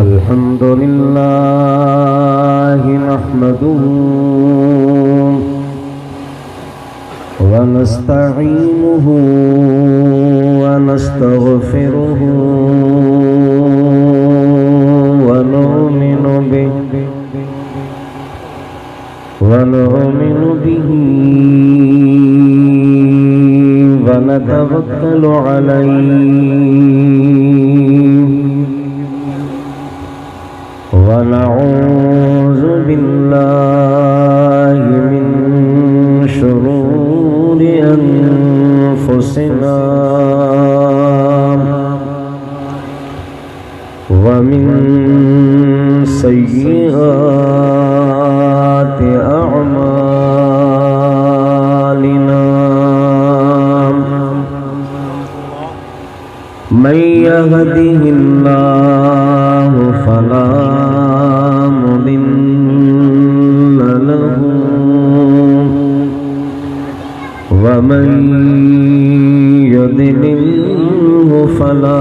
अल्हम्दुलिल्लाह नहमदुहु व नस्तईनुहु व नस्तगफिरुहु व नुमिनु बिही व नतवक्कलु अलैहि वनऊज़ु बिल्लाहि मिन शुरूरि अन्फुसिना व मिन सय्यिआति अअमालिना मन यहदिहिल्लाहु फला मुदिल्ल लहु व मन युद्लिल्हु फला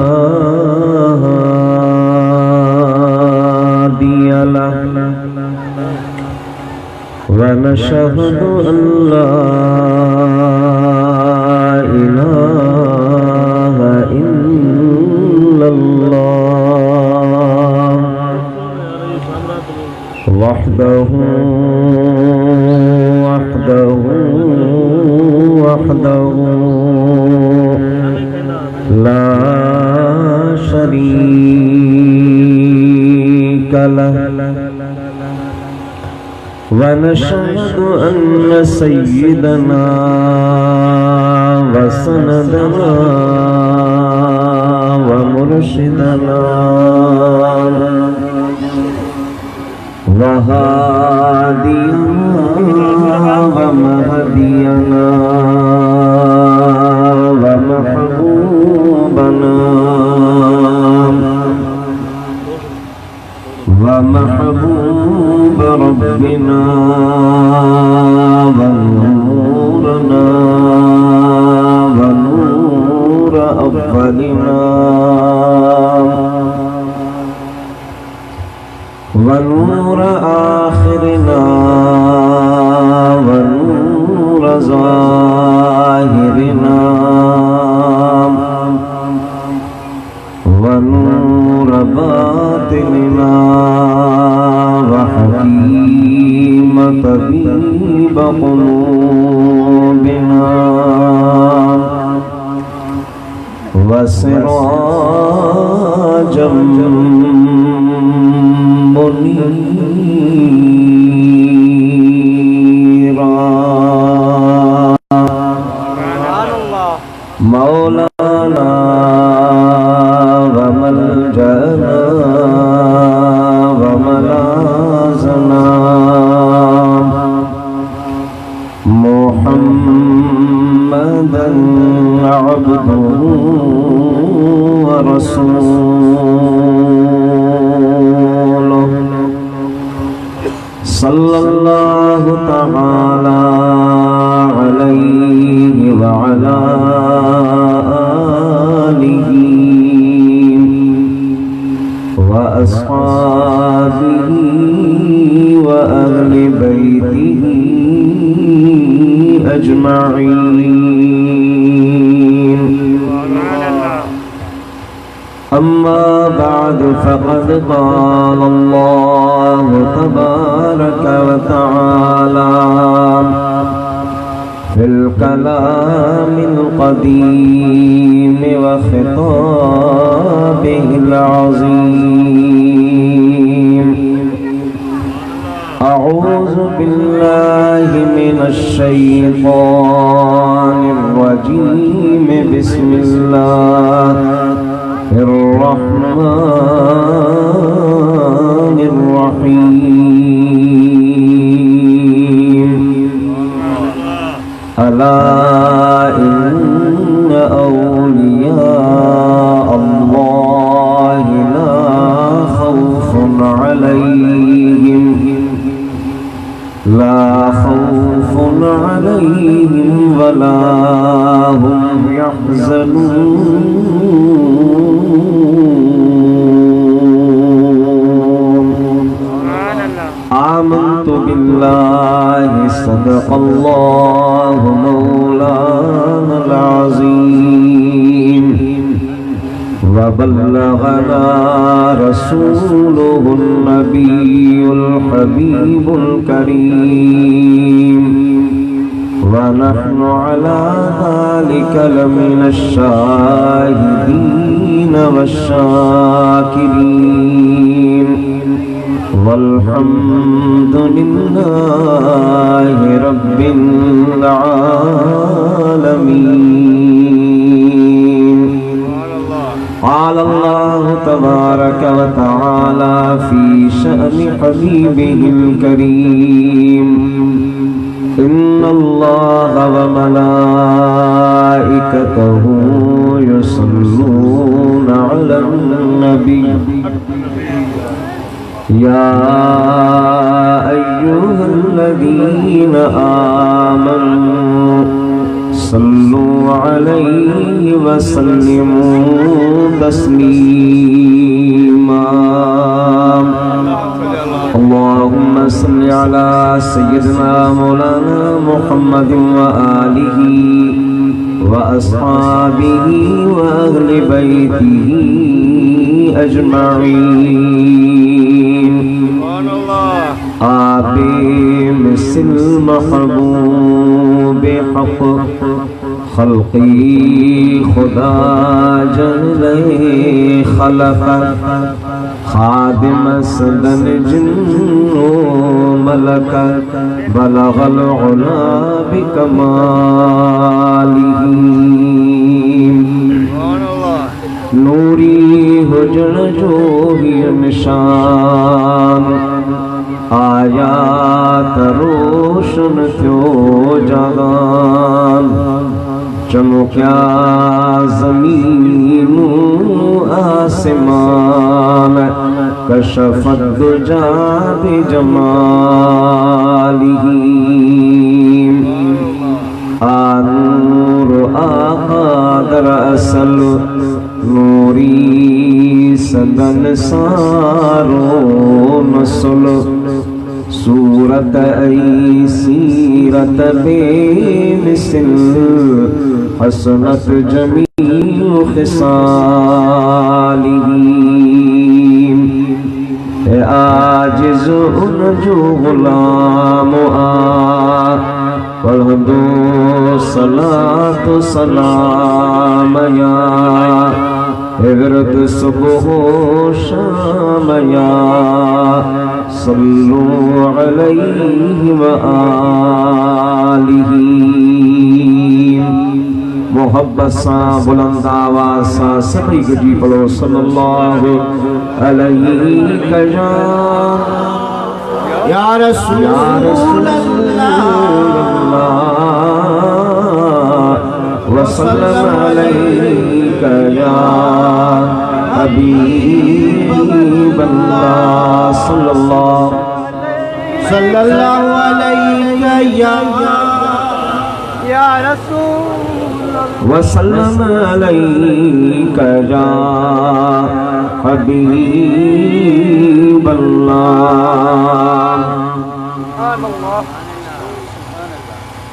हादिय लहु व नशहदु अन ला इलाहा इल्लल्लाह वहदहु ला शरीक लहु व नशहदु अन्न सय्यिदना व सनदना व मुर्शिदना व हादियना व महदियना व महबूबना व महबूब रब्बिना व नूरना व नूर अव्वलिना व नूर आखिरिना व नूर ज़ाहिरिना व नूर बातिनिना व हकीम तबीब क़ुलूबिना व सिराजम मुनीरा मौलाना व मलजना व मलाज़ना मुहम्मदन अब्दुहु व रसूलुहु सल्लल्लाहु तआला अलैहि व अला आलिहि व अस्हाबिही व अहलि बैतिही अजमईन। अम्मा बाद फ़क़द क़ाल अल्लाहु तबारक व तआला फ़िल कलामिल क़दीम व ख़िताबिहिल अज़ीम। अऊज़ु बिल्लाहि मिनश शैतानिर रजीम। बिस्मिल्लाहिर रहमानिर रहीम। अला इन्न औलिया अल्लाहि ला खौफुन अलैहिम वला हुम यहज़नून। बिल्लाहि सदक़ल्लाहु मौलानल अज़ीम व बल्लगना रसूलुहुन नबियुल हबीबुल करीम व नहनु अला ज़ालिका लमिनश शाहिदीन वश्शाकिरीन वल्हम्दुलिल्लाहि रब्बिल आलमीन। क़ाल अल्लाहु तबारक व तआला फ़ी शअनि हबीबिहिल करीम इन्नल्लाह व मलाइकतहु युसल्लूना अलन नबी या अय्युहल्लज़ीना आमनू सल्लू अलैहि व सल्लिमू तस्लीमा। अल्लाहुम्मा सल्लि अला सय्यिदिना मौलाना मुहम्मदिन व आलिहि व अस्हाबिहि व अहलि बैतिहि अजमईन। आबे मिसल महबूब हक़ खल्क़ी खुदा जल्ले खलक़ खादिम सदन जिन्नो मलक बलगल उला बिकमालिही। नूरी हुजण जो ही निशान आयात रोशन थियो जहान चमक्या ज़मीनु आसमान कशफत दुजा बिजमालिही। आनूर आका दरअसल नूरी सदन सारो नस्ल सूरत ऐ सीरत बेमिसल हसनत जमीउ खिसालिही। आजिज़ उन जो गुलाम पढ़ दो सलातो सलाम या विरद सुबह शाम या सल्लू अलैहि व आलिही। मोहब्बत सा बुलंद आवाज़ सा सभी गजी पढ़ो सल्लल्लाहु अलैहि या रसूल अल्लाह व सल्लल्लाहु अलैका या हबीबल्लाह सल्लल्लाहु अलैका या रसूल व सल्लल्लाहु अलैका या हबीबल्लाह।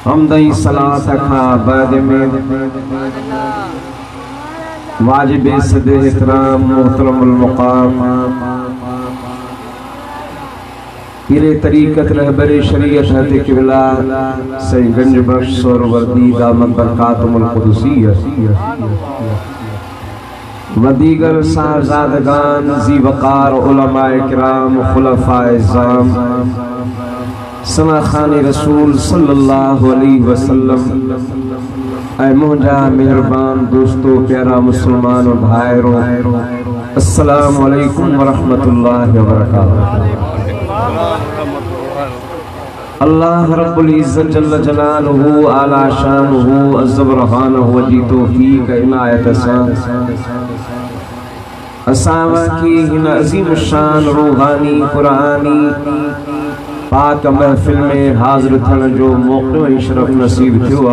हमदई सलात खा बाद में वाजिब सद इहतराम मोहतरमुल मुकाम पीरे तरीक़त रहबरे शरीयत हज़रत क़िबला सईद गंज बख्श सोहरवर्दी दामत बरकातुहुल क़ुदसिय्यह व दीगर साहबजादगान ज़ी वक़ार उलमाए किराम खुलफ़ाए ज़ाम सना खाने रसूल सल्लल्लाहु अलैहि वसल्लम। ऐ मुझा मेहरबान दोस्तों प्यारा मुसलमान और भाइयों अस्सलामु अलैकुम व रहमतुल्लाहि व बरकातुहू। अल्लाह रब्बुल इज़्ज़त जल्ल जलालुहु आला शानुहु अज़्ज़ व रहानहु जी तौफीक इनायत सा असावा की हिन अज़ीम शान रूहानी कुरानी पाक महफिल में हाज़िर थियण जो मौक़ो शरफ नसीब थियो आ।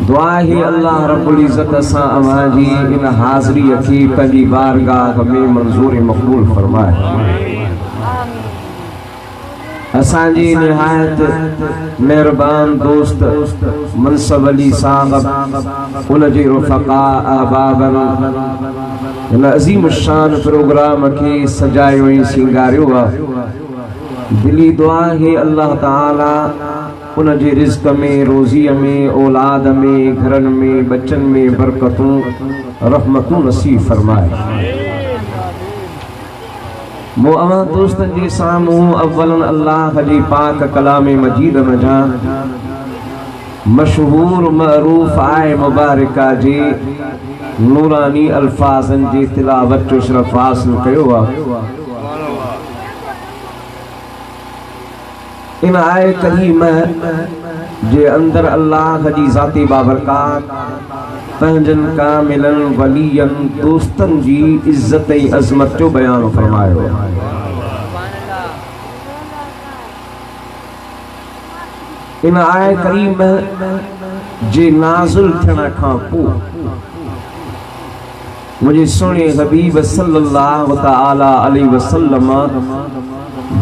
दुआ ही अल्लाह रब्बुल इज़्ज़त असां अवां जी इन हाज़िरी खे पंहिंजी बारगाह में मंज़ूर मक़बूल फरमाए। असांजी निहायत मेहरबान दोस्त मनसब अली साहब उन जे रुफ़क़ा अहबाबन इन अज़ीम शान प्रोग्राम के सजायो ऐं सिंगारियो आहे। दिली दुआ है अल्लाह ताला उन जे रिज़्क़ में, रोज़ीअ में, औलाद में, घरन में, बच्चन में बरकतूं रहमतूं नसीब फरमाए। मो अवां दोस्तन जे साम्हूं अव्वलन अल्लाह जी पाक कलाम मजीद मजा मशहूर मरूफ आए मुबारका जे नूरानी अल्फाजन जी तिलावत जो शरफ हासिल कयो आहे। इन आए करीम जे अंदर अल्लाह जी ज़ाती बाबरकात पंजन कामिलन वलियन दोस्तन जी इज्जत ऐं अज़मत जो बयान फरमायो। इन आए करीम जे नाज़िल थियण खां पोइ मुझे सुने हबीब सल्लल्लाहु तआला अलैहि वसल्लम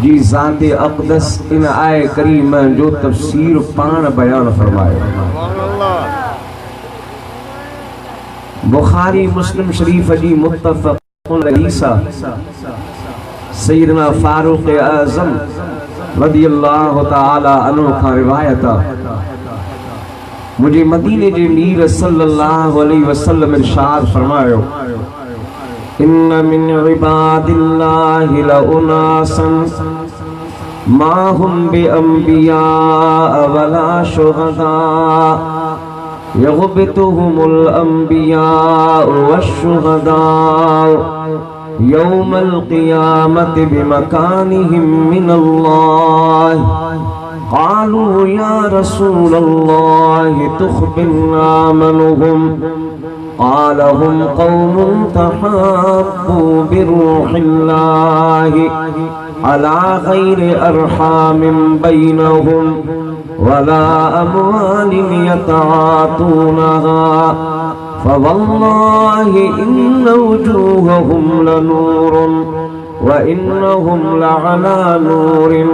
जी ज़ाते अक़दस इन आए करीम जो तफसीर पान बयान फरमायो। बुखारी मुस्लिम शरीफ जी मुत्तफ़क़ुन अलैहि सय्यदना फारूक आज़म रज़ियल्लाहु तआला अन्हु खां रिवायत मुझे मदीने जे मीर सल्लल्लाहु अलैहि वसल्लम इरशाद फरमायो, इन्न मिन इबादिल्लाहि लउनासन मा हुम बिअंबिया वला शुहदा यग़बितुहुमुल अंबिया वश्शुहदा यौमल क़ियामति बिमकानिहिम मिनल्लाह। क़ालू या रसूलल्लाह तुख़बिरना मन हुम। क़ाल हुम क़ौमुन तहाब्बू बिरूहिल्लाहि अला ग़ैरि अरहामिन बैनहुम वला अमवालिन यतआतूनहा फवल्लाहि इन्न वजूहहुम लनूरुन व इन्नहुम लअला नूरिन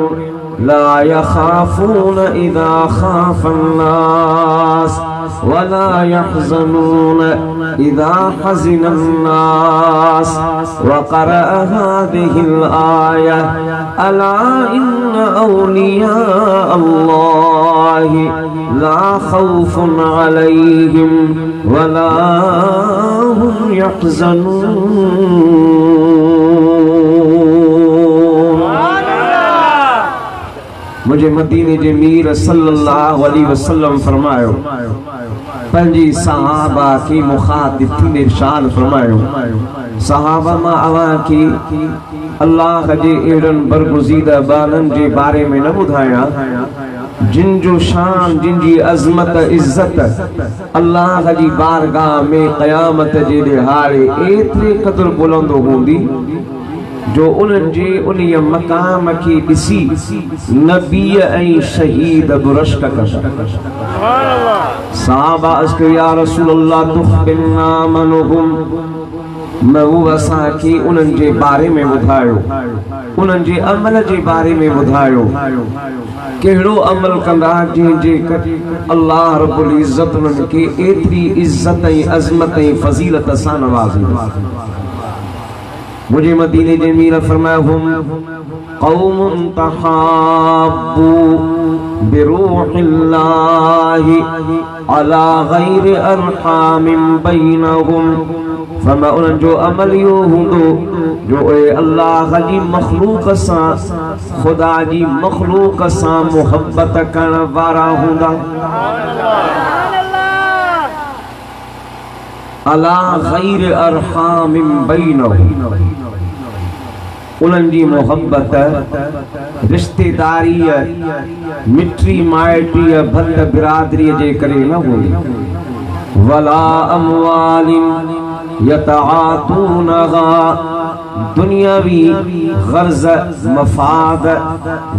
ला यखाफून इज़ा खाफ़न नास वला यहज़नून इज़ा हज़िनन नास। व क़रअ हाज़िहिल आया अला इन्न औलिया अल्लाहि ला खौफ़ुन अलैहिम वला हुम यहज़नून। मुझे मदीने जे मीर सल्लल्लाहु अलैहि वसल्लम फरमायो पंजी सहाबा की मुखातिब थी इरशाद फरमायो, सहाबा मां अवां की अल्लाह जे एड़न बरगुज़ीदा बानन जे बारे में न ॿुधाया जिन जो शान, जिन जी अज़मत इज्जत अल्लाह जी बारगाह में क़यामत जे ॾिहाड़े एतिरे क़दुर बुलंद हूंदी जो उन जे उन मकाम की ॾिसी नबी ऐं शहीद बुरश्क कंदा। सहाबा अर्ज़ कयो, या रसूलल्लाह तुख़बिरना मन हुम। महबूब असांखे उन्हनि जे बारे में ॿुधायो, उन्हनि जे अमल जे बारे में ॿुधायो, कहिड़ो अमल कंदा जंहिंजे करे अल्लाह रब्बुल इज़्ज़त उन्हनि खे एतिरी इज़्ज़त ऐं अज़मत ऐं फज़ीलत सां नवाज़ींदो। मुझे मदीने जे मीर फरमाया, हुम क़ौमुन तहाब्बू बिरूहिल्लाहि अला ग़ैरि अरहामिन बैनहुम। फरमा उन्हनि जो अमल इहो हूंदो जो अल्लाह जी मखलूक सां, खुदा जी मखलूक सां मुहब्बत करण वारा हूंदा। अला ग़ैरि अरहामिन बैनहुम, उन्हनि जी मोहब्बत रिश्तेदारी मिट्री माइटी भत बिरादरी जे करे न हूंदी। वला अमवालिन यतआतूनहा, दुनियावी गर्ज मफाद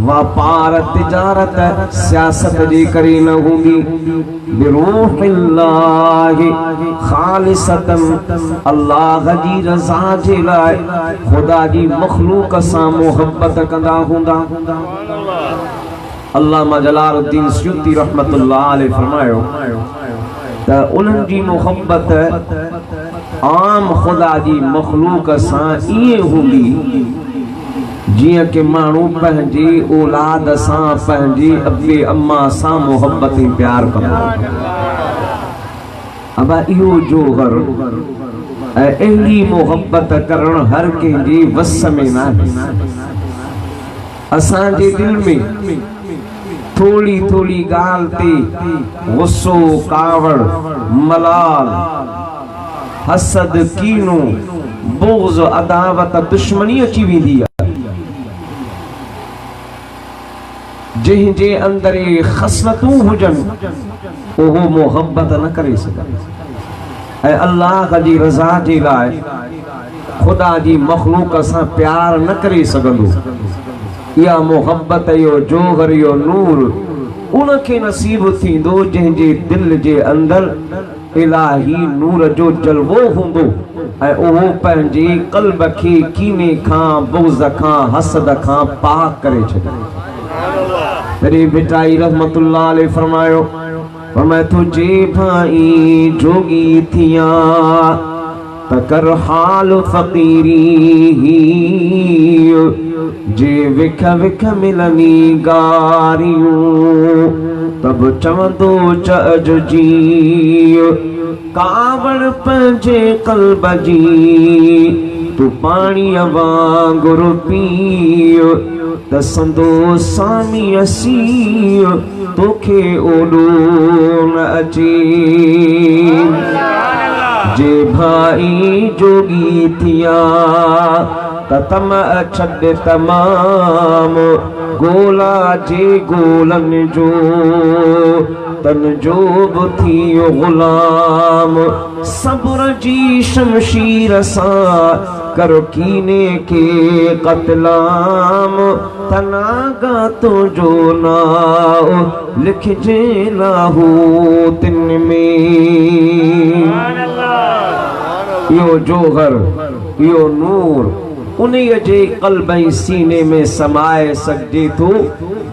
व्यापार तिजारत सियासत जे करे न हूंदी। बिरूहिल्लाहि खालिसतन, अल्लाह जी रज़ा जे लाइ खुदा जी मखलूक सां मोहब्बत कंदा हूंदा। अल्लामा जलालुद्दीन सुयूती रहमतुल्लाह अलैह फरमायो त उन्हनि जी मोहब्बत आम खुदा जी मखलूक सां ईअं हूंदी जियां कि माण्हू पंहिंजी औलाद सां पंहिंजी अबे अम्मा सां मोहब्बत प्यार कंदो। अबा इहो जोहर अहिड़ी मोहब्बत करण हर कंहिंजी वस में न आहे। असांजे दिल में थोड़ी थोड़ी गाल ते गुस्सो, कावड़, मलाल, हसद, कीनो, बुग़्ज़, अदावत, दुश्मनी अची वेंदी आहे। जंहिंजे अंदर ये खसलतूं हुजनि उहो मोहब्बत न करे सघे ऐं अल्लाह जी रज़ा जे लाइ खुदा जी मखलूक सां प्यार न करे सघंदो। या मोहब्बत यो जोहर यो नूर उनखे नसीब थींदो जंहिंजे दिल जे अंदर इलाही नूर जो जलवो हूंदो ऐं उहो पंहिंजे क़ल्ब खे कीने खां, बुग़्ज़ खां, हसद खां पाक करे छॾे। तॾहिं बिटाई रहमतुल्लाह अलैह फरमायो तुझे भाई जोगी थिया त कर हाल फ़क़ीरी जे विख विख मिलनी गारियूं तब चवंदो चअज जी कावड़ पंहिंजे क़ल्ब जी तू पाणीअ वांगुरु पीउ त संदो सामी असी तोखे ओॾो न अचे। जे भाई जोगी थिया त तम छॾ तमाम गोला जे गोलन जो तन जो बि थियो गुलाम सब्र जी शमशीर सां करो कीने के कतलाम तनागा तो जो नाओ लिखजे लाहूतिन में। यो जोहर यो नूर उन्हीं जे क़ल्ब ऐं सीने में समाए सघिजे थो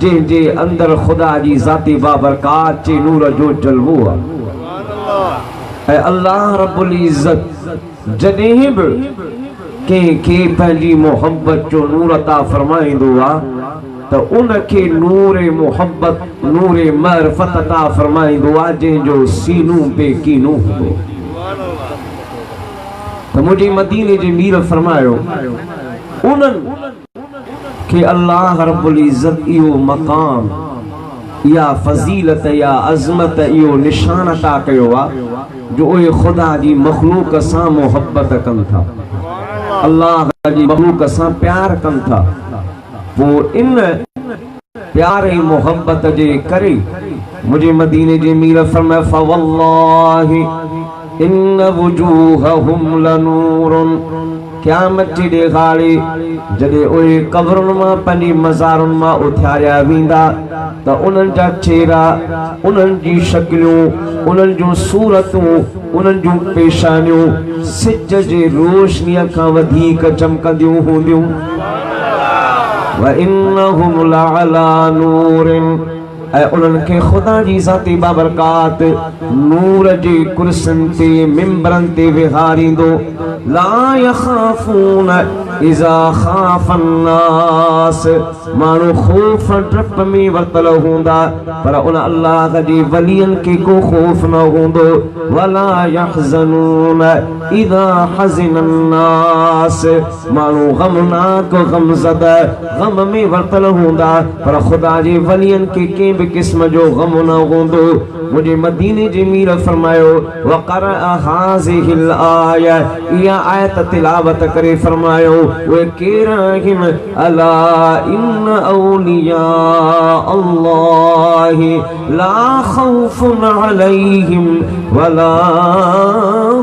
जंहिंजे अंदर खुदा जी ज़ाती बाबरकात जे नूर जो जलवो आहे। ऐं अल्लाह रब्बुल इज़्ज़त जॾहिं बि कंहिंखे पंहिंजी मोहब्बत जो नूर अता फरमाईंदो आहे त उनखे नूर मोहब्बत, नूर मअरिफत अता फरमाईंदो आहे जंहिंजो सीनू बेकीनू हूंदो। त मुंहिंजे मदीने जे मीर फरमायो उन्हनि खे अल्लाह रब्बुल इज़्ज़त इहो मक़ाम, या फज़ीलत, या अज़मत, इहो निशान अता कयो आहे जो उहे ख़ुदा जी मख़लूक सां मोहब्बत कनि था, अल्लाह जी मख़लूक सां प्यार कनि था। पोइ इन प्यार ऐं मोहब्बत जे करे मुंहिंजे मदीने जे मीर फरमायो फ़वल्लाहि इन वुजूहहुम लनूरुन क़यामत जी ॾेखारे जॾहिं उहे क़ब्रुनि मां पंहिंजी मज़ारुनि मां उथियारिया वेंदा त उन्हनि जा चेहरा, उन्हनि जी शक्लियूं, उन्हनि जूं सूरतूं, उन्हनि जूं पेशानियूं सिज जे रोशनीअ खां वधीक चमकंदियूं हूंदियूं। व इन्नहुम लअला नूरिन ऐं उन्हनि खे ख़ुदा जी ज़ाती बाबरकात नूर जे कुर्सियुनि ते मिंबरनि ते विहारींदो। ला यख़ाफ़ून इज़ा ख़ाफ़ अन्नास माण्हू ख़ौफ़ डप में वरतल हूंदा पर उन अल्लाह जी वलियनि खे को ख़ौफ़ न हूंदो। वला यहज़नून इज़ा हज़िन अन्नास माण्हू ग़मनाक, ग़मज़दा, ग़म में वरतल हूंदा पर ख़ुदा जे वलियनि खे कंहिं बि क़िस्म जो ग़म न हूंदो। मुंहिंजे मदीने जे मीर फरमायो वक़रअ हाज़िहिल आया, इहा आयत तिलावत करे फरमायो उहे केरु आहिनि अला इन औलिया अल्लाहि ला ख़ौफ़ुन अलैहिम वला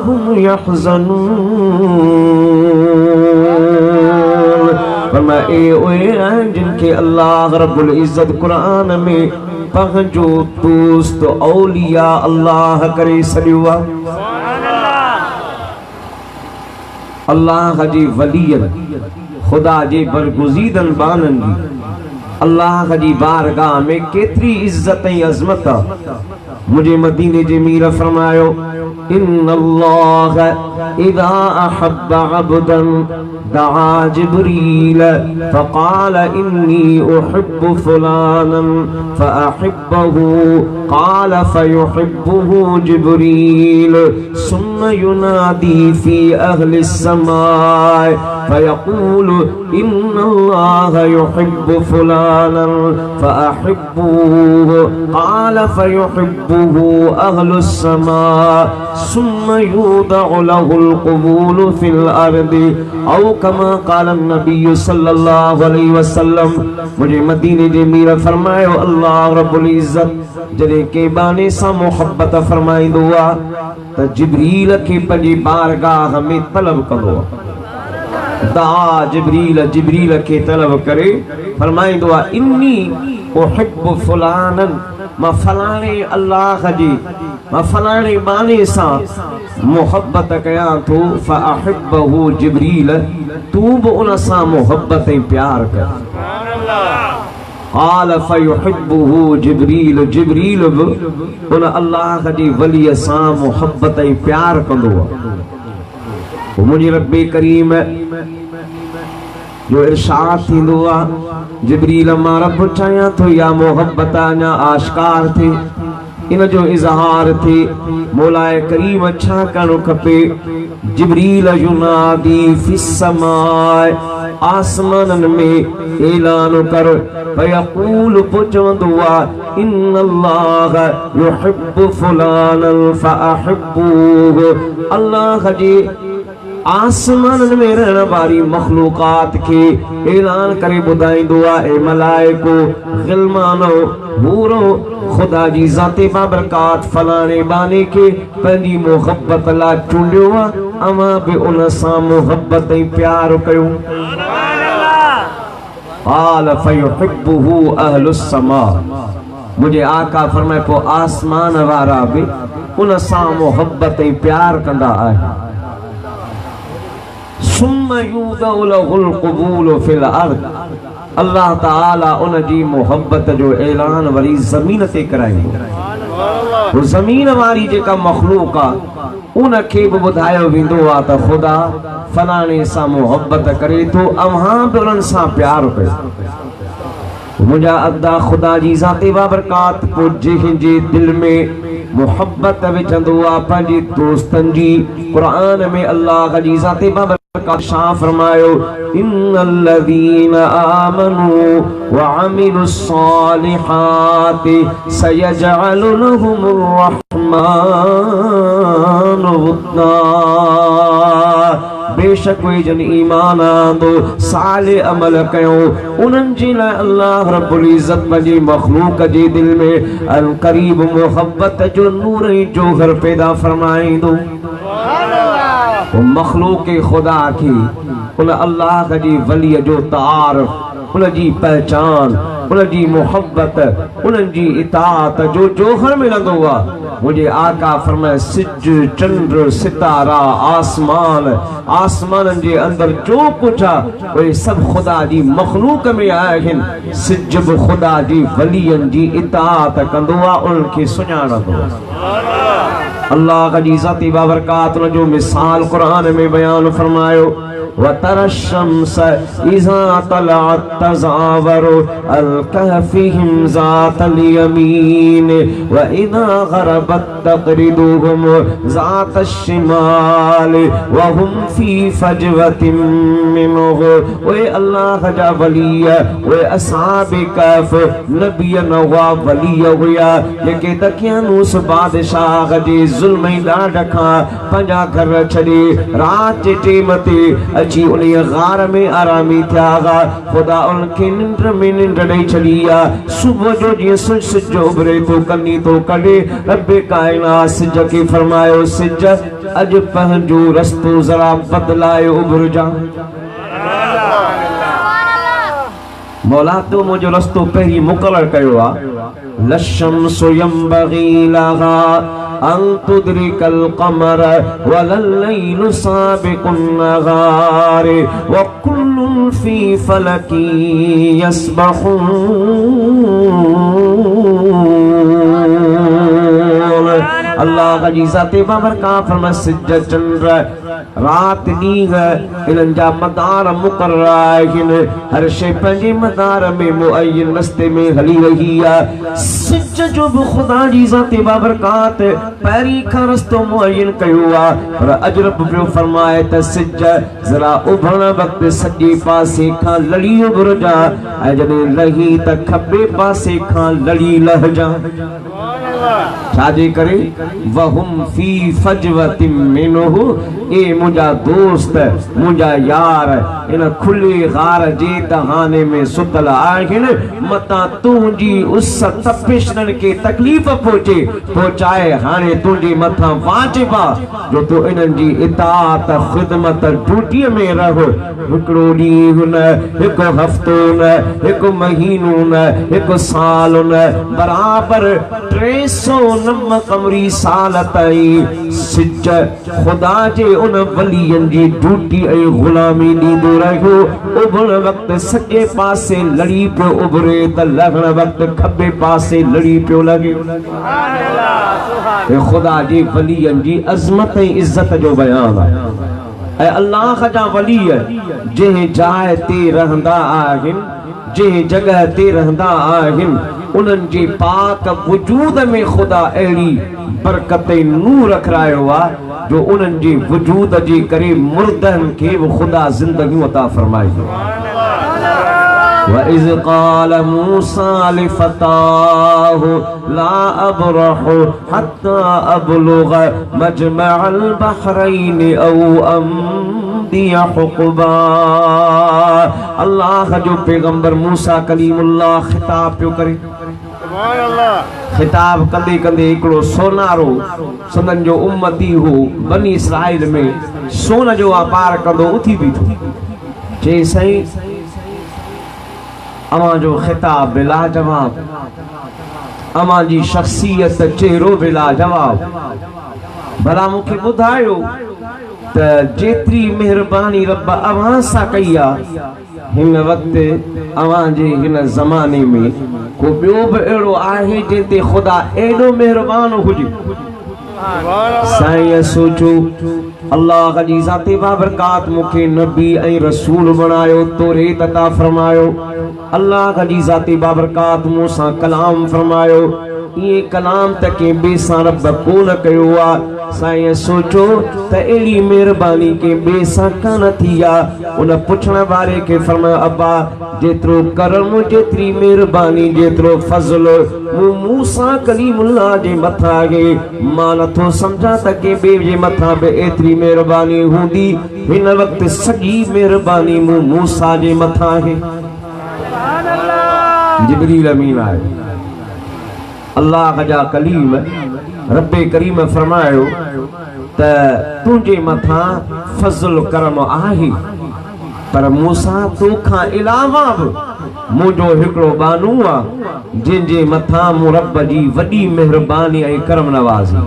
हुम यहज़नून। फरमाए उहे आहिनि जिनखे अल्लाह रब्बुल इज़्ज़त क़ुरान में पंहिंजो दोस्त औलिया अल्लाह करे छॾियो आहे। अल्लाह जी वलियन, खुदा जे बरगुज़ीदन बानन जी अल्लाह जी बारगाह में केतरी इज्जत ऐं अज़मत। मुझे मदीने जे मीर फरमायो इन्नल्लाह इज़ा अहब्ब अब्दन दआ जिब्रील फ़क़ाल इन्नी उहिब्बु फुलानन फ़अहिब्बहु क़ाल फ़युहिब्बुहु जिब्रील सुम्मा युनादी फ़ी अहलि समाए फ़यक़ूलु इन्नल्लाह युहिब्बु फुलानन फ़अहिब्बुहु क़ाल फ़युहिब्बुहु अहलुस समा सुम्मा युदअ लहुल क़बूलु फ़िल अर्दि औ कमा क़ाल नबी सल्लल्लाहु अलैहि वसल्लम। मुझे मदीने जे मीर फरमायो अल्लाह रब्बुल इज़्ज़त जॾहिं के बाने सां मोहब्बत फरमाईंदो आहे त जिब्रील खे पंहिंजी बारगाह में तलब कंदो आहे। दा जिब्रील के तलब करे फरमाइंदो आहे इन्नी उहिब्बु फुलानन, मां फलाणे अल्लाह जी मां फलाणे बाने सां मोहब्बत कयां थो। फ़अहिब्बहु जिब्रील, तू बि उन सां मोहब्बत ऐं प्यार कर। क़ाल फ़युहिब्बुहु जिब्रील, जिब्रील बि उन अल्लाह जी वलीअ सां मोहब्बत ऐं प्यार कंदो आहे। मुझे रब्बे करीम जो इरशाद थींदो आहे जिब्रील मां रब चाहियां थो या मोहब्बत अञा आश्कार थे, इन जो इज़हार थे। मौलाए करीम छा करणो खपे? जिब्रील युनादी फ़िस समाए, आसमानन में ऐलान कर। फ़यक़ूल चवंदो आहे इन्नल्लाह युहिब्बु फुलानन फ़अहिब्बुहु, अल्लाह जी आसमान में रहने वाली मखलूकात के ऐलान करे बुधाइंदो आहे ए मलाइको गिलमानो हूरो खुदा जी ज़ाते बाबरकात फलाने बाने के पंहिंजी मोहब्बत ला चूंडियो आहे, अवां बि उन सां मोहब्बत ऐं प्यार कयो। क़ाल फ़युहिब्बुहु अहलुस समा, मुझे आका फरमाए पो आसमान वारा भी उन सां मोहब्बत ऐं प्यार कंदा आहिनि। सुम्मा युदअ लहुल क़बूलु फ़िल अर्द, अल्लाह ताला उन जी मोहब्बत जो ऐलान वरी ज़मीन ते कराईंदो। वो ज़मीन वारी जेका मखलूक आहे उन खे बि ॿुधायो वेंदो आहे त ख़ुदा फलाणे सां मोहब्बत करे थो, अव्हां बि उन्हनि सां प्यार कयो। मुंहिंजा अदा ख़ुदा जी ज़ाते बाबरकात पोइ जंहिंजे दिल में मोहब्बत विझंदो आहे पंहिंजे दोस्तनि जी, क़ुरान में अल्लाह जी ज़ाते बाबरकात शा फरमायो इन्नल्लज़ीना आमनू व अमिलुस सालिहाति सयजअलु लहुमुर रहमानु वुद्दा, बेशक वे जन ईमान आंदो साले अमल कयो उन्हनि जे लाइ अल्लाह रब्बुल इज़्ज़त पंहिंजी मखलूक जे दिल में अन क़रीब मोहब्बत जो नूर ऐं जोहर पैदा फरमाईंदो। वो मखलूक खुदा की उन अल्लाह जी वली जो तारुफ, उन जी पहचान, उन जी मोहब्बत, उन जी इताअत जो जोहर मिलंदो आहे। मुझे आका फरमाए सिज चंद्र सितारा आसमान, आसमान जे अंदर जो कुछ आहे उहे सभु ख़ुदा जी मखलूक में आहिनि। सिज बि ख़ुदा जी वलियनि जी इताअत कंदो आहे, उन्हनि खे सुञाणंदो आहे। अल्लाह जी ज़ाती बाबरकात जो मिसाल कुरान में बयान फरमायो वतरा शम्स इज़ा तलअत तज़ावरु अन कहफ़िहिम ज़ातल यमीन व इज़ा ग़रबत तक़रिदुहुम ज़ातश शिमाल व हुम फ़ी फ़जवतिन मिन्हु। वे अल्लाह जा वली, वे असहाबे कहफ़ नबियन हुआ वली हुआ जेके दकियानूस बादशाह जे ज़ुल्म ऐं ॾाढ खां पंहिंजा घर छॾे रात जे टेम ते अची उन गार में आरामी थिया। ख़ुदा उनखे निंड में निंड ॾेई छॾी आहे। सुबुह जो जीअं सिज उभरे थो कनी थो कढे, रब्बे काइनात सिज खे फरमायो सिज अॼु पंहिंजो रस्तो ज़रा बदलाए उभरजां। मौला तो मुंहिंजो रस्तो पहिरीं मुक़ररु कयो आहे। लशम्सु यंबग़ी लहा अन तुदरिकल क़मर वलल लैलु साबिक़ुन नहार व कुल्लुन फी फलकी यसबहून। अल्लाह का जी ज़ाते बाबरकात फरमा सिज चंद्र रात ॾींह इन्हनि जा मदार मुक़र्रर आहिनि। हर शइ पंहिंजे मदार में मुअय्यन रस्ते में हली रही आहे। सिज जो बि ख़ुदा जी ज़ाते बाबरकात पहिरीं खां रस्तो मुअय्यन कयो आहे। पर अजरब पियो फरमाए त सिज ज़रा उभरण वक़्तु सॼे पासे खां लड़ी उभरजा ऐं जॾहिं लही त खॿे पासे खां लड़ी लहजा। छाजे करे वहुम फी फजवतिन मिनहु, ए मुंहिंजा दोस्त मुंहिंजा यार इन खुले गार जे दहाने में सुतल आहिनि। मतां तुंहिंजी उस तपिशनि खे तकलीफ़ पहुचाए हाणे तुंहिंजे मथां वाजिब आहे जो तूं इन्हनि जी इताअत ख़िदमत ड्यूटीअ में रहो। हिकिड़ो ॾींहुं न, हिकु हफ़्तो न, हिकु महीनो न, हिकु साल न, बराबरि 309 कमरी साल ताईं सिज ख़ुदा जे उन वलियनि जी ड्यूटी ऐं ग़ुलामी ॾींदो रहियो। उभरण वक़्तु सॼे पासे लड़ी पियो उभरे त लहण वक़्तु खॿे पासे लड़ी पियो लॻे। ख़ुदा जे वलियनि जी अज़मत ऐं इज़त जो बयान आहे। ऐं अल्लाह जा वली जंहिं जाइ ते रहंदा आहिनि, जंहिं जॻह ते रहंदा आहिनि, उन्हनि जे पाक वजूद में ख़ुदा अहिड़ी बरकत नूर रखायो आहे जो उन्हनि जे वजूद जे करे मुर्दनि खे बि ख़ुदा ज़िंदगियूं अता फरमाईंदो। वइज़ क़ाल मूसा लिफ़ताहु ला अब्रहु हत्ता अब्लुग मजमअल बहरैन औ अम्दिया हुक़बा। अल्लाह जो पैगंबर मूसा कलीमुल्लाह खिताब पियो करे। खिताब कंदे कंदे हिकिड़ो सोनारो संदन जो उम्मती हो बनी इसराइल में सोन जो वापार कंदो उथी बीठो। चई साईं अवां जो खिताब बिला जवाब, अवां जी शख्सियत चेहरो बिला जवाब। भला मूंखे ॿुधायो त जेतिरी मेहरबानी रब अवां सां कई आहे हिन वक़्तु अवां जे हिन ज़माने में को ॿियो बि अहिड़ो आहे जिते ख़ुदा एॾो मेहरबान हुजे। साईं सोचो अल्लाह जी ज़ाते बाबरकात मूंखे नबी ऐं रसूल बणायो, तौरेत अता फरमायो। अल्लाह जी ज़ाते बाबरकात मूंसां कलाम फरमायो। ये कलाम त के बे सां रब कोन कयो आहे। साईं सोचो त अहिड़ी मेहरबानी के बे सां कान थी आहे। उन पुछण वारे खे फरमायो अब्बा जेतिरो करम, जेतिरी मेहरबानी, जेतिरो फज़ल मूसा कलीमुल्लाह जे मथां आहे, मां नथो सम्झां त के बे जे मथां बि एतिरी मेहरबानी हूंदी। हिन वक़्तु सॼी मेहरबानी मूसा जे मथां आहे। जिब्रील अमीन आहे, अल्लाह जा कलीम रब्बे करीम फरमायो त तुंहिंजे मथां फज़ल करम आहे, पर मूसा तोखां अलावा बि मुंहिंजो हिकिड़ो बानू आहे जंहिंजे मथां मूं रब जी वॾी मेहरबानी ऐं करम नवाज़ी।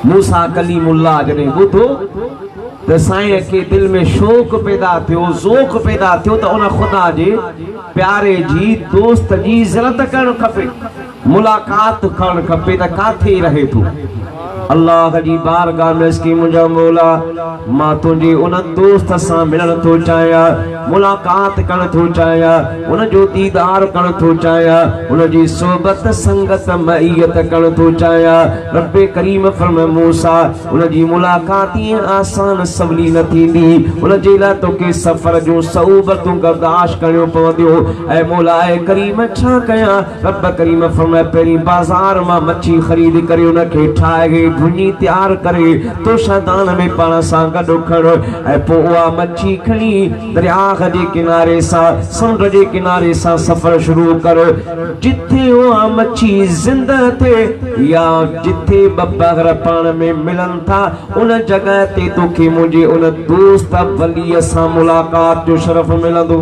मूसा कलीमुल्लाह जॾहिं ॿुधो त साईं खे दिल में शौक़ पैदा थियो, ज़ौक़ पैदा थियो त उन ख़ुदा जे प्यारे जी दोस्त जी ज़ियारत करणु खपे, मुलाक़ात करणु खपे त काथे रहे थो। अल्लाह जी बारगाह में इसकी मुंहिंजा मौला मां तुंहिंजे उन दोस्त सां मिलण थो चाहियां, मुलाक़ात करणु थो चाहियां, उन जो दीदार करणु थो चाहियां, उन जी सोबत संगत मईयत करणु थो चाहियां। रब्बे करीम फरमाए मूसा उन जी मुलाक़ात ईअं आसान सवली न थींदी, उन जे लाइ तोखे सफ़र जूं सऊबतूं बर्दाश्त करिणो पवंदियूं। ऐं मौला करीम छा कयां? रब करीम फरमाए पहिरीं बाज़ार मां मच्छी ख़रीद करे उन खे ठाहे भुञी तैयार करे तोशादान में पाण सां गॾु खणो ऐं पोइ उहा मच्छी खणी दरिया जे किनारे सां समुंड जे किनारे सां सफ़र शुरू करो। जिथे उहा मच्छी ज़िंदा थिए या जिथे बग़ैर पाण में मिलनि था उन जॻह ते तोखे मुंहिंजे उन दोस्त वलीअ सां मुलाक़ात जो शरफ़ मिलंदो।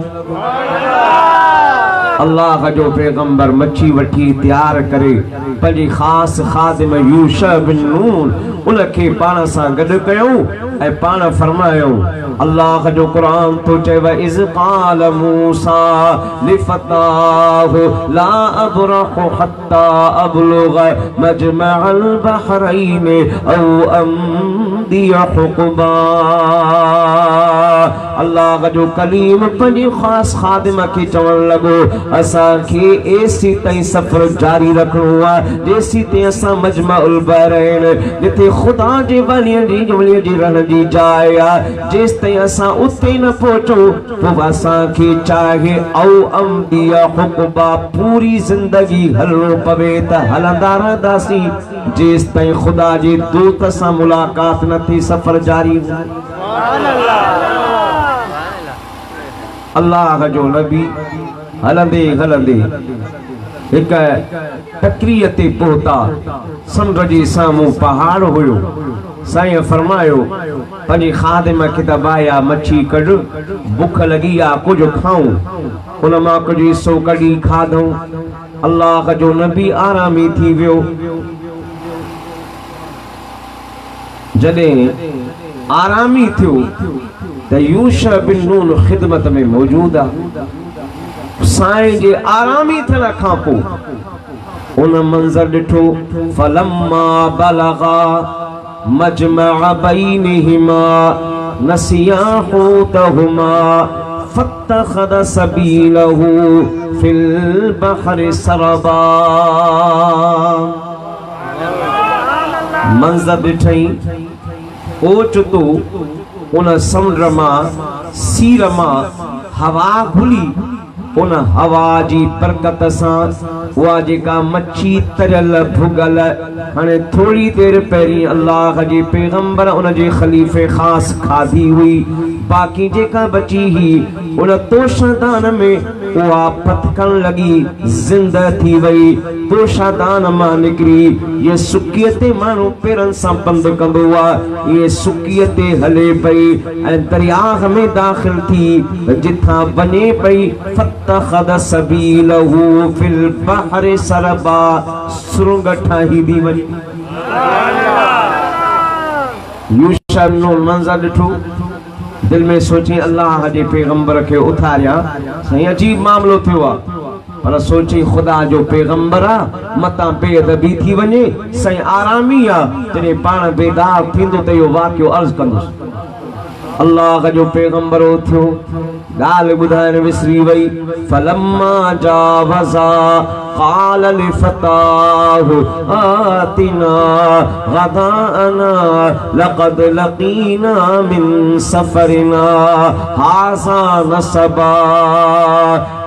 अल्लाह जो पैगंबर मच्छी वठी तैयार करे पंहिंजी ख़ासि खादिम यूशा बिन नून उनखे पाण सां गॾु कयूं ऐं पाण फरमायूं अल्लाह जो क़ुरान तो चए इज़ क़ाल मूसा लिफ़ताहु ला अब्रहु हत्ता अब्लुग मजमअल बहरैन औ अमदिय हुक़बा। अल्लाह जो कलीम पंहिंजी ख़ासि खादिम खे चवण लॻो असांखे एसी ताईं सफ़र जारी रखणो आहे जेसी ताईं असां मजमअल बहरैन जिथे ख़ुदा जे वलीअ जी रहण जी जाइ आहे जेसि ताईं असां उते न पहुचूं पोइ असांखे चाहे औ अमदिया हुक़बा पूरी ज़िंदगी हलणो पवे त हलंदा रहंदासीं जेसि ताईं ख़ुदा जे दूत सां मुलाक़ात न थी सफ़र जारी। अल्लाह जो नबी हलंदे हलंदे हिक टकरीअ ते पहुता समुंड जे साम्हूं पहाड़ हुयो साईं फरमायो पंहिंजे खादिम खे दबाया मच्छी कढ बुख लगी आ कुछ खाऊं उन मां कुछ हिस्सो कढी खाधऊं। अल्लाह जो नबी आरामी थी वियो जॾहिं आरामी थियो त यूशा बिन नून ख़िदमत में मौजूद आहे। साईं जे आरामी थियण खां पोइ उन मंज़र ॾिठो फलम्मा बलगा मजमअ बैनहिमा नसिया हूतहुमा फत्तखद सबीलहु फिल बहरि सरबा। मंज़र ॾिठई ओचितो उन समुंड मां सीर मां हवा घुली उन हवा जी बरकत सां उहा जेका मच्छी तरियल भुगल हाणे थोड़ी देर पहिरीं अल्लाह जे पैगंबर उन जे ख़लीफ़े ख़ासि खाधी हुई बाक़ी जेका बची ही उन तोशादान में उहा पथकण लगी ज़िंदा थी वई तोशादान मां निकिरी ये सुकीअ ते माण्हू पेरनि सां पंधु कंदो आहे ये सुकीअ ते हले पई ऐं दरियाह में दाख़िल थी जिथां वञे पई फत्तखद सबीलहु फिल बहरि सरबा सुरंग ठाही थी वञे। यूशा नो मंज़र ॾिठो दिल में सोची अल्लाह जे पैगंबर के उथारिया सही अजीब मामलो थियो आहे पर सोची खुदा जो पैगंबर आहे मतां बेअदबी थी वञे सही आरामी आहे जॾहिं पाण बेदार थींदो त इहो वाक़ियो अर्ज़ कंदुसि। अल्लाह जो पैगंबर उथियो ॻाल्हि ॿुधाइण विसरी वई फलम्मा जावज़ा क़ाल लिफ़ताहु आतिना गदाअना लक़द लक़ीना मिन सफ़रिना हाज़ा नसबा।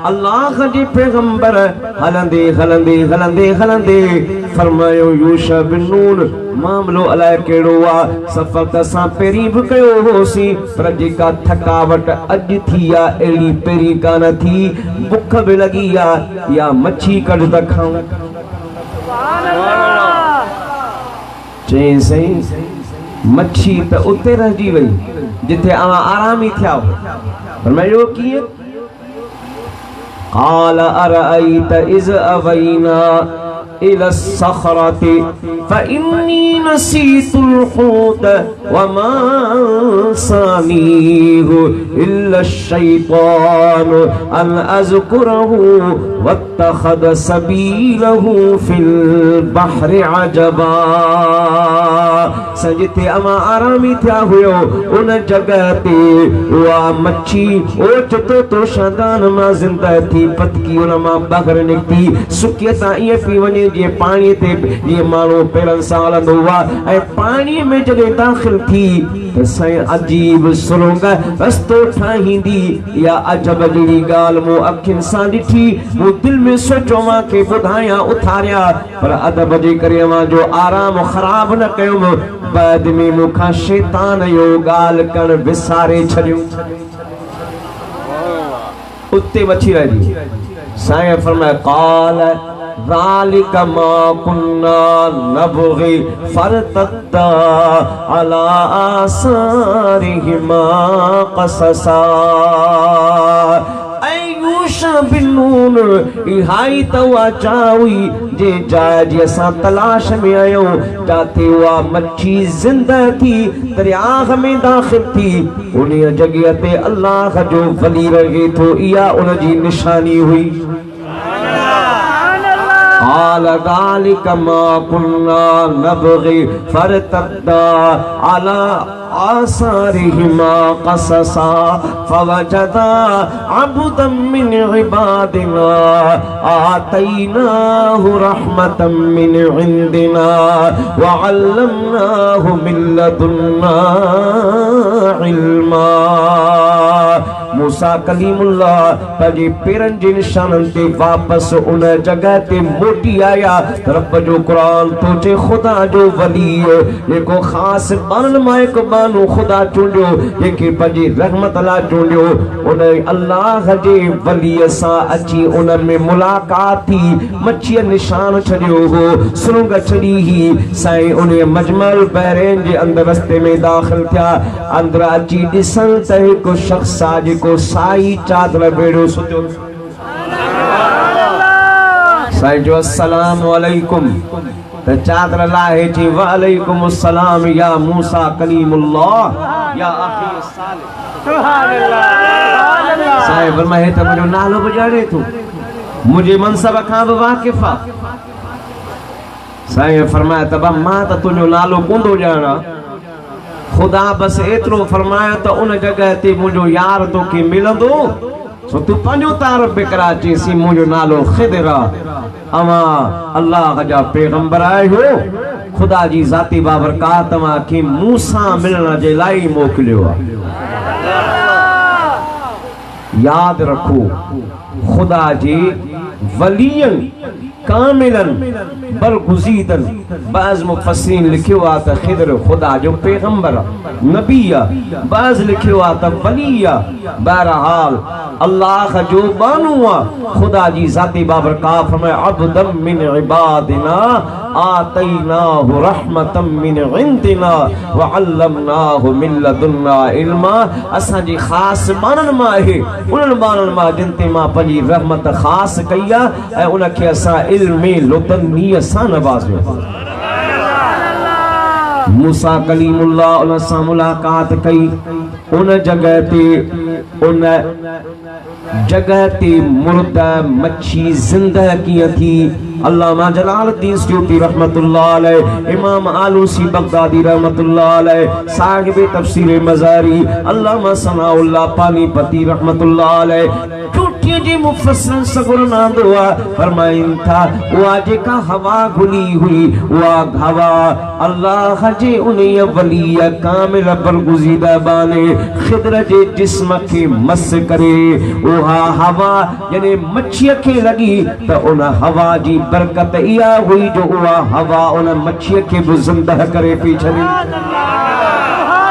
अल्लाह जे पैगंबर हलंदे हलंदे हलंदे हलंदे फरमायो यूशा बिन नून मामलो अलाए कहिड़ो आहे सफ़र त असां पहिरीं बि कयो होसीं पर जेका थकावट अॼु थी आहे अहिड़ी पहिरीं कान थी बुख बि लॻी आहे या मच्छी कढ त खाऊं। चई सही मच्छी त उते रहिजी वई जिथे अवां आरामी थिया फरमायो कीअं क़ाल अरअयत इज़ अवैना इला सख़रति फ़इन्नी नसीतुल हूत वमा अंसानीहु इल्ला शैतान अन अज़कुरहु वत्तख़ज़ सबीलहु फिल बहरि अजबा। जिथे अवां आरामी थिया हुयो उन जगह ते उहा मच्छी ओचितो तोशादान मां ज़िंदा थी पतकी उन मां ॿाहिरि निकिती सुकीअ तां ईअं पई वञे जीअं पाणीअ ते जीअं माण्हू पेरनि सां हलंदो आहे ऐं पाणीअ में जॾहिं दाख़िल थी त साईं अजीब सुरंग रस्तो ठाहींदी इहा अजब जहिड़ी ॻाल्हि मूं अखियुनि सां ॾिठी मूं दिलि में सोचियो मां खे ॿुधायां उथारिया पर अदब जे करे मां जो आराम ख़राब न कयुमि बाद में मूंखां शैतान इहो ॻाल्हि करणु विसारे छॾियो उते मच्छी रहिजी। साईं फरमाए क़ाल ذلك ما كنا نبغي فرتدا على آثارهما قصصا। यूशा बिन नून इहाई तवा चावी जे जाए जे असां तलाश में आयो जाते हुआ मच्छी जिंदा थी दरिया में दाखिल थी उन जगह ते अल्लाह जो वली रहे तो इया उन जी निशानी हुई आल ज़ालिक मा कुन्ना नबगी फरतद्दा अला आसारिहिमा क़ससा फवजदा अब्दन मिन इबादिना आतैनाहु रहमतम मिन इंदिना व अल्लमनाहु मिन लदुन्ना इल्मा। मूसा कलीमुल्लाह पंहिंजे पेरनि जे निशाननि ते वापसि उन जगह ते मोटी आया। रब जो क़ुरान तो चे खुदा जो वली जेको ख़ासि बाननि मां हिकु बानो खुदा चूंडियो जेके पंहिंजी रहमत लाइ चूंडियो उन अल्लाह जे वलीअ सां अची उन में मुलाक़ात थी मच्छीअ निशान छॾियो हो सुरंग छॾी ही साईं उन मजमल बहरेन जे अंदरि रस्ते में दाख़िल थिया। अंदरि अची ॾिसनि त हिकु शख़्स आहे जेको साई चादर बेड़ो सुतियो। साईं जो अस्सलामु अलैकुम त चादर लाहे चई वालेकुम अस्सलाम या मूसा कलीमुल्लाह या अखी सालिह। सुभान अल्लाह। साईं फरमाए त मुंहिंजो नालो बि ॼाणे थो मुंहिंजे मनसब खां बि वाक़िफ़ आहे। साईं फरमाए त मां त तुंहिंजो नालो कोन्ह ॼाणा खुदा बस एतिरो फरमायो त उन जगह ते मुंहिंजो यार तोखे मिलंदो सो तू पंहिंजो तारफ़ बि करा चईसीं मुंहिंजो नालो ख़िदर आहे अवां अल्लाह जा पैगंबर आहियो खुदा जी ज़ाती बाबरकात तव्हांखे मूंसां मिलण जे लाइ मोकिलियो आहे। यादि रखो खुदा जे वलियन कामिलन बरगुज़ीदन बाज़ मुफ़स्सिरीन लिखियो आहे त ख़िदर खुदा जो पैगंबर नबी आहे बाज़ लिखियो आहे त वली आहे। बहरहाल अल्लाह जो बानू आहे खुदा जी ज़ाती बाबरकात फरमाए अब्दम मिन इबादिना आतैनाहु रहमतम मिन इंदिना व अल्लमनाहु मिन लदुन्ना इल्मा। असांजी ख़ासि बाननि मां आहे उन्हनि बाननि मां जिन ते मां पंहिंजी रहमत ख़ासि कई आहे ऐं उनखे असां इल्म लुतनीअ सां नवाज़ियो। मूसा कलीमुल्लाह उन सां मुलाक़ात कई उन जगह ते मुर्दा मच्छी जिंदा कीअं थी। अल्लामा जलालुद्दीन सयूती रहमतुल्लाह अलैह इमाम आलूसी बगदादी रहमतुल्लाह अलैह साहिब तफसीर मज़ारी अल्लामा सनाउल्लाह पानीपती रहमतुल्लाह अलैह जी मुफस्सिर सगुरना दुआ फरमाइन था वा जेका हवा घुली हुई वा हवा अल्लाह जे उन्हीअ वली कामिल बरगुज़ीदा बाने ख़िदर जे जिस्म खे मस करे उहा हवा यानी मच्छीअ खे लगी त उन हवा जी बरकत इहा हुई जो उहा हवा उन मच्छीअ खे बि ज़िंदा करे पई छॾे।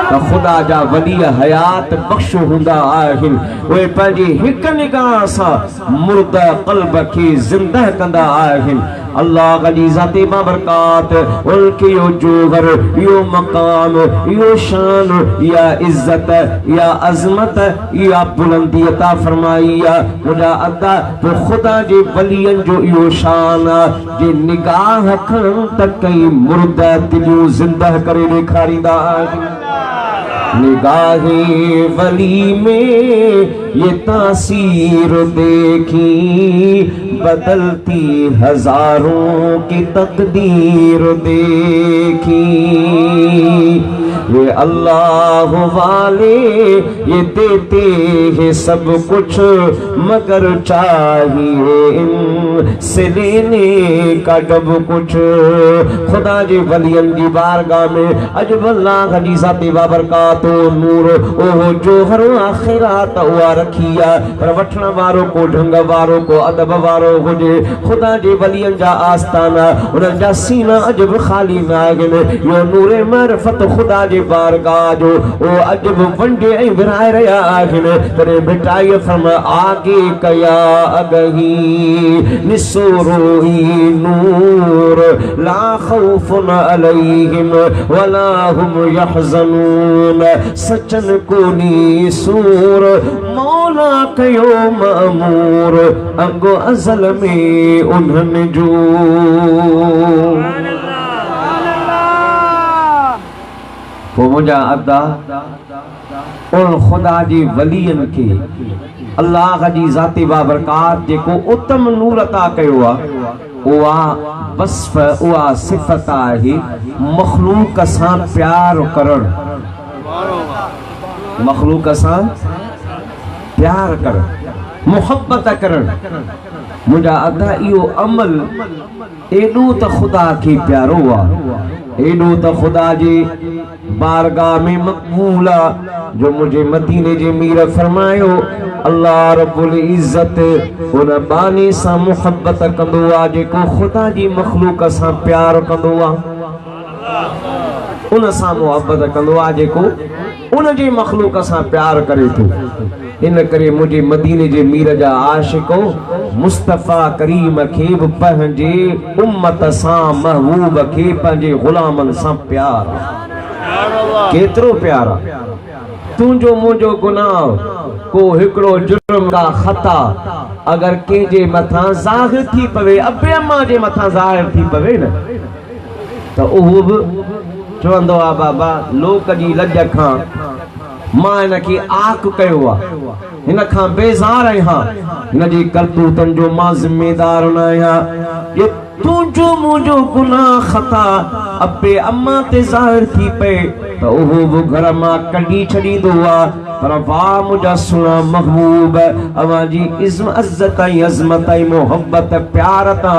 त खुदा जा वली हयात बख्श हुंदा आहिनि उहे पंहिंजी हिकु निगाह सां मुर्दा क़ल्ब खे ज़िंदा कंदा आहिनि। अल्लाह जी ज़ाती बाबरकात उनके यो जोहर यो मकाम यो शान या इज्जत या अजमत या बुलंदी अता फरमाई मुझा अदा तो खुदा जे वलियन जो यो शान जे निगाह खण त कई मुर्दा दिलियूं ज़िंदा करे ॾेखारींदा आहिनि। निगाहे वली में ये तासीर देखी बदलती हजारों की तकदीर देखी। ये अल्लाह वाले ये देते हैं सब कुछ मगर चाहिए इनसे लेने का जब कुछ। खुदा जी वलियन की बारगाह में अजब अल्लाह जी ज़ाती बाबरकातो नूर ओ जोहर आखिरात हुआ रखिया पर वठण वारो को ढंग वारो को अदब वारो हुजे। खुदा जे वलियन जा आस्ताना उन्हनि जा सीना अजब खाली न आहिनि। यो नूरे मारिफत खुदा जे बारगाह जो ओ अजब वंडे ऐं विराए रहिया आहिनि। तॾहिं मिटाई फर्म आगे कया अगही निसोरोही नूर ला खौफुन अलैहिम वला हुम यहज़नून। सचन को नी सूर मौला कयो मामूर अगो अज़ल में उन्हनि जो वो मुझा अदा उन खुदा जी वलियन के अल्लाह जी ज़ाती बाबरकात जेको उत्तम नूर अता कयो आ उहा वस्फ उहा सिफ़त आहे मखलूक सां प्यार करण मखलूक सां प्यार करण मोहब्बत करण मुझा अदा इहो अमल एडो त खुदा के प्यारो आ एडो त खुदा जी बारगाह में मक़बूल आ जो मुझे मदीने जे मीर फरमायो अल्लाह रब्बुल इज्जत उन बानी सां मोहब्बत कंदो आ जेको खुदा जी मखलूक सां प्यार कंदो आ उन सां मोहब्बत कंदो आ जेको उन जी मखलूक सां प्यार करे थो इन करे मुझे मदीने जे मीर जा आशिको मुस्तफा करीम के पंहिंजे उम्मत सां महबूब के पंहिंजे गुलामन सां प्यार केतरो प्यारा तुझो मुझो गुनाह को हिकड़ो जुर्म का खता अगर के जे मथा ज़ाहिर थी पवे अबे अम्मा जे मथा ज़ाहिर थी पवे न तो उहो भी चवंदो आ बाबा लोक जी लज खां मां इन के आक कयो आ इन खां बेज़ार आहियां इन जी करतूतन जो मां जिम्मेदार न आहियां ये तुझो मुझो गुनाह खता अबे अम्मा ते ज़ाहिर थी पे तो उहो भी घर मां कढी छॾींदो आ पर वाह मुझा सुना महबूब अवां जी इज्जत ऐं अज़मत ऐं मोहब्बत प्यार ता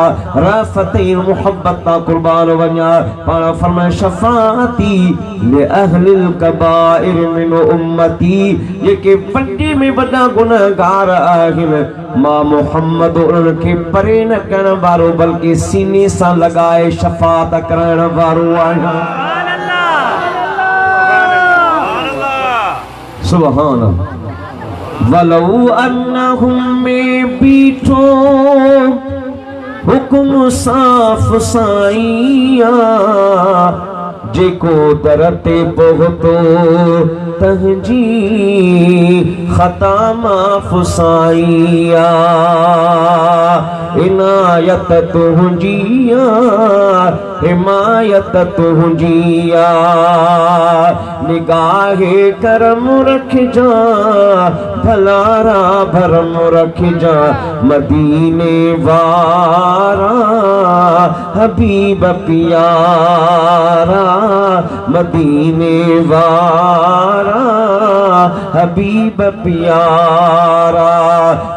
रफ़त ऐं मोहब्बत ता कुर्बान वञा पाण फरमाए शफ़ाअती ले अहलिल कबाइर मिन उम्मती जेके वॾे में वॾा गुनहगार आहिनि मां मोहम्मद उनखे परे न करण वारो बल्कि सीने सां लगाए शफ़ाअत करण वारो आहियां सुभान वलऊ अन्नहुम में बीठो हुक्म साफ साईया जेको दरते पहुतो तहजी खता माफ साईया इनायत तुझिया हिमायत तुझिया निगाहे करम रख जा भलारा भरम रख जा मदीने वारा हबीब प्यारा मदीने वारा हबीब प्यारा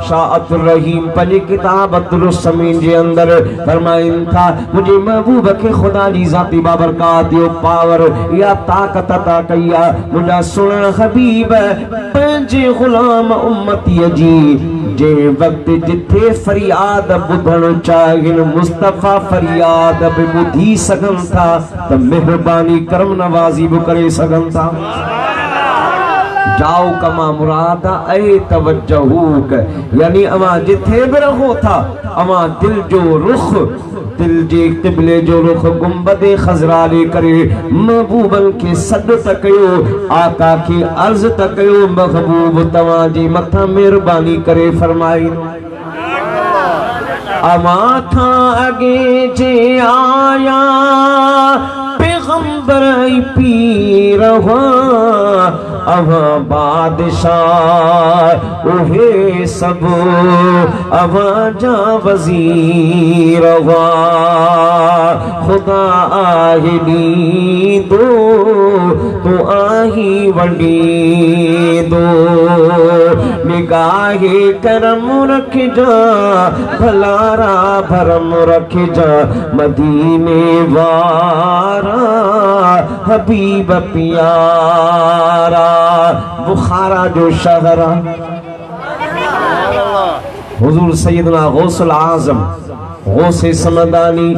शाह अब्दुल रहीम पंहिंजी किताब अब्दुल समीन जे अंदर फरमाइन था मुझे महबूब के खुदा जी ज़ाती बाबरकात यो पावर या ताकत अता कई आ मुझा सुन हबीब पंहिंजे गुलाम उम्मतीअ जी जे वक्त जिथे फरियाद बुधण चाहिन मुस्तफा फरियाद भी बुधी सघन था त मेहरबानी करम नवाजी भी करे सघन था जाओ कमा मुरादा ऐ तवज्जुक यानी अमा जिथे भी रहो था अमा दिल जो रुख दिल जे क़िबले जो रुख गुंबदे खजराले करे महबूबन के सद तकयो आका के अर्ज तकयो महबूब तवा जी मथा मेहरबानी करे फरमाई अमा था अगे जे आया पैगंबर पीर अवा बादशाह उहे सब अवा जा वजीर खुदा आहे दो तो आही वडी दो निगाहे करम रख जा भलारा भरम रख जा मदीने वारा हबीब प्यारा बुखारा जो शहर हुजूर सैयदना गौसुल आज़म गौसे समदानी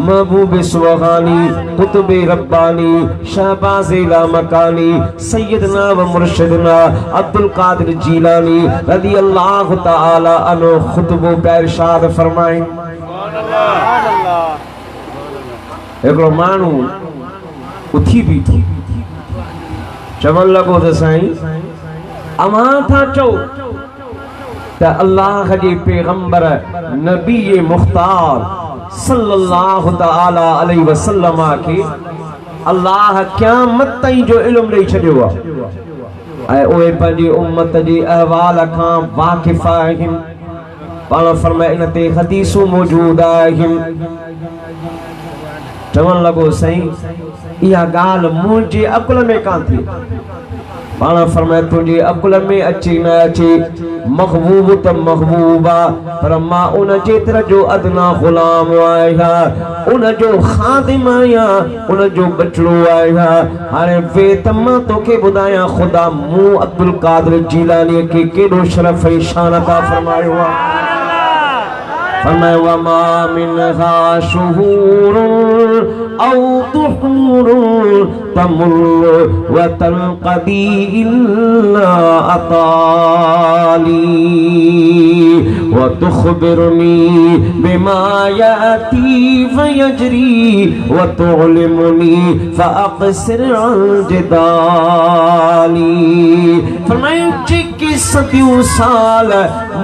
महबूब सुबहानी कुतुब रब्बानी शहबाज लामकानी सैयदना व मुर्शिदना अब्दुल कादिर जीलानी रज़ी अल्लाह तआला अन्हु खुतबो पे इरशाद फरमाए एकड़ो मानू उथी बीठी चवन लगो त साईं अमा था चो त अल्लाह जे पैगंबर नबी मुख्तार सल्लल्लाहु तआला अलैहि वसल्लम के अल्लाह क़यामत ताईं जो इल्म ॾेई छॾियो आहे ऐं उहे पंहिंजी उम्मत जे अहवाल खां वाक़िफ़ आहिनि। पाण फरमाए इन ते हदीसूं मौजूद आहिनि। चवण लॻो साईं इहा ॻाल्हि मुंहिंजे अकुल में कान थी। पाण फरमाए तुंहिंजे अकुल में अचे न अचे महबूब त महबूब आहे पर मां उन जेतिरा जो अदना ग़ुलाम आहियां उन जो ख़ादिम आहियां उन जो बचड़ो आहियां। हाणे वे त मां तोखे ॿुधायां ख़ुदा मूं अब्दुल कादिर जीलानी खे केॾो शरफ़ ऐं शान अता फरमायो आहे। फरमाया वमा मिनहा शुहूर औ दुहूर तमुर व तनक़दी इल्ला अताली व तुखबिरनी बिमा याती व यजरी व तुअल्लिमुनी फअक़सिर अन जिदाली। फरमाया जेके सदियों साल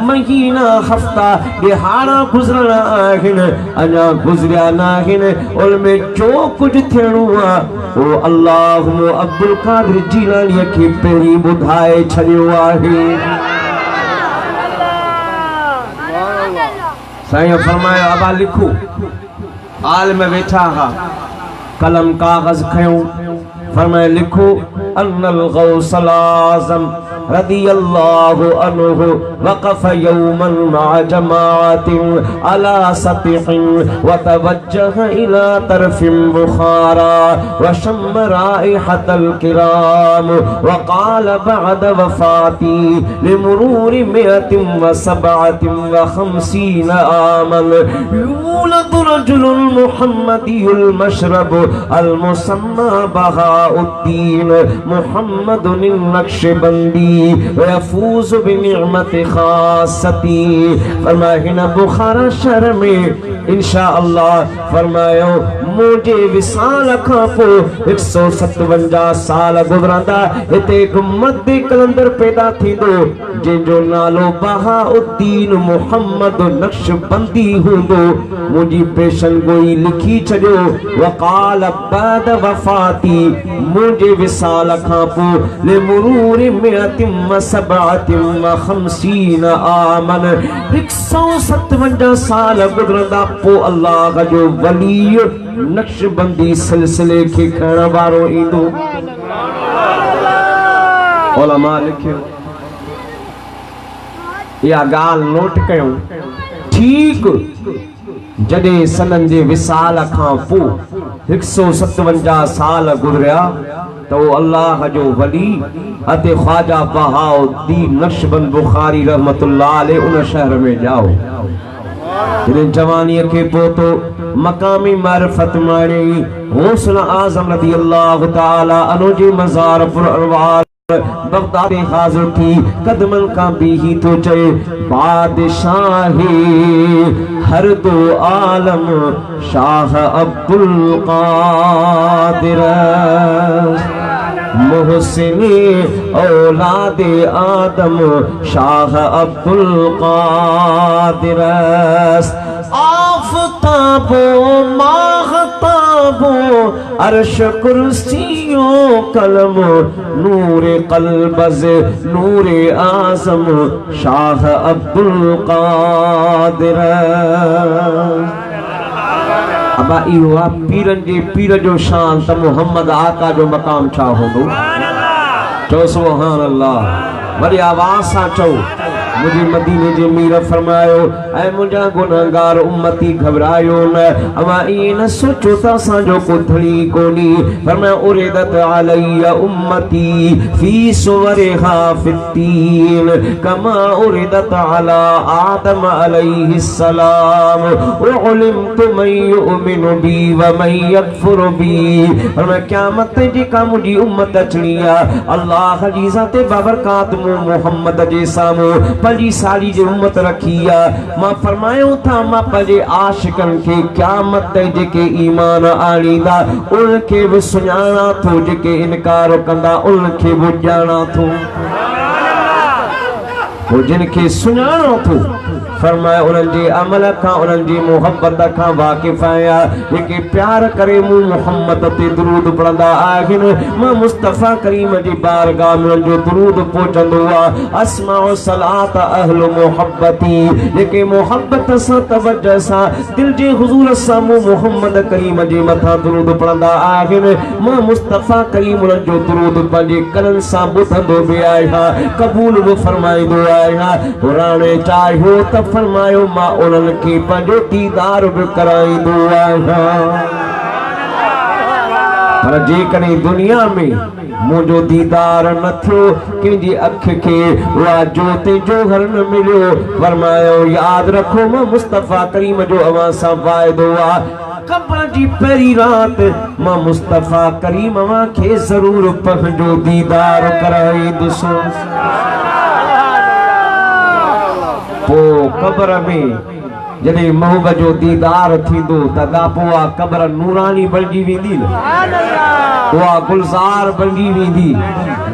महीना हफ्ता दिहाड़ा गुज़रना आहिनि अञा गुज़रिया न आहिनि उनमें जो कुछ थियणो आहे वो अल्लाह अब्दुल कादिर जीलानी खे पहिरीं ॿुधाए छॾियो आहे। साईं फरमायो अबा लिखो आलिम वेठा हा कलम कागज़ खयो फरमाए लिखो अन्नल गौसल आज़म रदियल्लाहु अन्हु वक़फ़ यौमन मअ जमाअतिन अला सतिहिन व तवज्जह इला तरफिन बुखारा व शम्म राइहतल किराम व क़ाल बअद वफ़ाती लिमुरूरि मिअतिन व सबअतिन व खमसीन आमन यूलदु रजुलुन मुहम्मदियुल मशरब अल मुसम्मा बहाउद्दीन मुहम्मदुन नक्शबंदी वयफूज बिनिअमत खासती। फरमाया हिन बुखारा शहर में इंशाअल्लाह फरमायो मुझे विसाल खां पोइ 157 साल गुज़रंदा हिते एक मर्द कलंदर पैदा थींदो जंहिंजो नालो बहाउद्दीन मुहम्मद नक्शबंदी हूंदो। मुंहिंजी पेशन गोई लिखी छॾियो वक़ाल बाद वफ़ाती मुझे विसाल खां पोइ लिमुरूरि मिअतिन व सबअतिन व खमसीन आमन 157 साल गुज़रंदा पोइ अल्लाह जो वली नक्शबंदी सिलसिले खे खणण वारो ईंदो। उलमा लिखियो इहा ॻाल्हि नोट कयूं ठीक जॾहिं सनन जे विसाल खां पोइ 157 साल गुज़रिया तो अल्लाह जो वली अते ख्वाजा बहाउद्दीन नक्शबंद बुखारी रहमतुल्लाह अलैह उन शहर में जाओ जॾहिं जवानी के पोतो मकामी मारिफत माणी गौसल आज़म रज़ियल्लाहु ताला अन्हु जी मज़ार पुर अरवाल बगदाद हाज़िर थी कदमन का बीही तो चए बादशाह हर दो आलम शाह अब्दुल कादिर मोहसिन औलाद आदम शाह अब्दुल कादिर आफ़ताबो माहताबो अर्श कुर्सियो कलम नूरे कल्बज़ नूरे आज़म शाह अब्दुल कादिर। अबा इहो आहे पीरनि जे पीर जो शान त मोहम्मद आका जो मक़ाम छा हूंदो। चओ सुभान अल्लाह वरी आवाज़ सां चओ मुझे मदीने जे मीर फरमायो ऐ मुझा गुनाहगार उम्मती घबरायो न अमा ये न सोचो ता साजो को थड़ी कोनी फरमाया उरिदत अलैया उम्मती फी सुवरिहा फित्तीन कमा उरिदत अला आदम अलैहि सलाम व उलिमतु मन युमिनु बी व मन यकफुरु बी। फरमाया क़यामत जी का मुझी उम्मत अचणी आहे अल्लाह जी ज़ात बाबरकात मोहम्मद जे सामू पंजी साली जी उम्मत रखी आहे। मां फरमायो था मां पंहिंजे आशिकनि खे क़यामत जेके ईमान आणींदा उनखे बि सुञाणा थो जेके इनकार कंदा उनखे बि ॼाणा थो। वो जिनके सुञाणो थो फरमाए उन्हनि जे अमल खां उन्हनि जी मोहब्बत खां वाक़िफ़ आहियां जेके प्यार करे मूं मोहम्मद ते दुरूद पढ़ंदा आहिनि मां मुस्तफ़ा करीम जी बारगाह में उन्हनि जो दुरूद पहुचंदो आहे अस्माउ सलात अहल मोहब्बती जेके मोहब्बत सां तवज्जो सां दिल जे हुज़ूर सां मूं मोहम्मद करीम जे मथां दुरूद पढ़ंदा आहिनि मां मुस्तफ़ा करीम उन्हनि जो दुरूद पंहिंजे कननि सां ॿुधंदो बि आहियां क़बूल बि फरमाईंदो आहियां पुराणे चाहियो त फरमायो मां उन्हनि खे पंहिंजो दीदार बि कराईंदो आहियां पर जेकॾहिं दुनिया में मुझो दीदार न थियो कंहिंजी अख के उहा जोत जोहर न मिलियो फरमायो याद रखो मां मुस्तफ़ा करीम जो अवां सां वाइदो आहे कब्र जी पहिरीं रात मां मुस्तफ़ा करीम अवां खे ज़रूर पंहिंजो दीदार कराईंदुसि पोइ कब्र में जॾहिं महबूब जो दीदार थींदो त पोइ उहा कब्र नूरानी बणिजी वेंदी न उहा गुलज़ार बणिजी वेंदी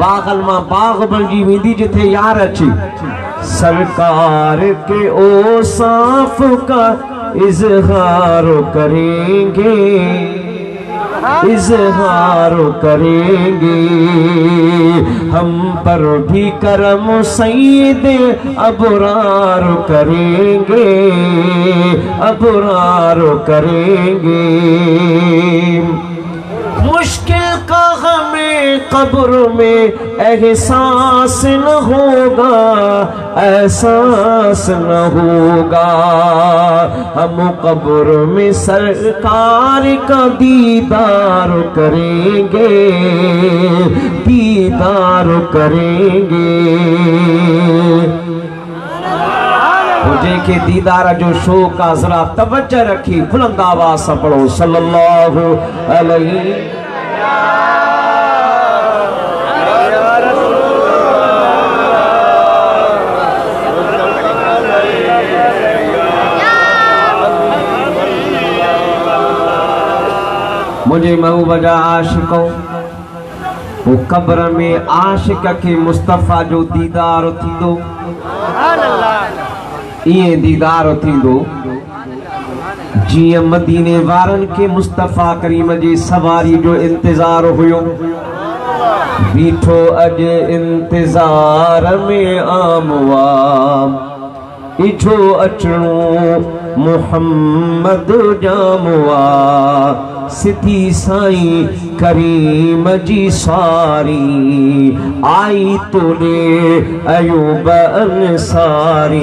बागल मां बाग बणिजी वेंदी जिथे यार अची सरकार के ओ साफ का इज़हार करेंगे इज़हार करेंगे हम पर भी करम सईद अबरार करेंगे अबरार करेंगे मुश्किल का हमें कब्र में एहसास न होगा एहसास न होगा हम कब्र में सरकार का दीदार करेंगे दीदार करेंगे जेके दीदार जो शौक़ आहे ज़रा तवज्जो रखी बुलंद आवाज़ सां पढ़ो सल्लल्लाहु अलैहि मुझे महबूब जा आशिको वो कब्र में आशिक के मुस्तफ़ा जो दीदार थींदो ये दीदार थींदो जीअं मदीने वारनि के मुस्तफ़ा करीम जी सवारी जो इंतजार हुयो बीठो अॼु इंतजार में आमवा इठो अचणो मुहम्मद जामवा सिधी साईं करीम जी सारी आई तोड़े अयूब अंसारी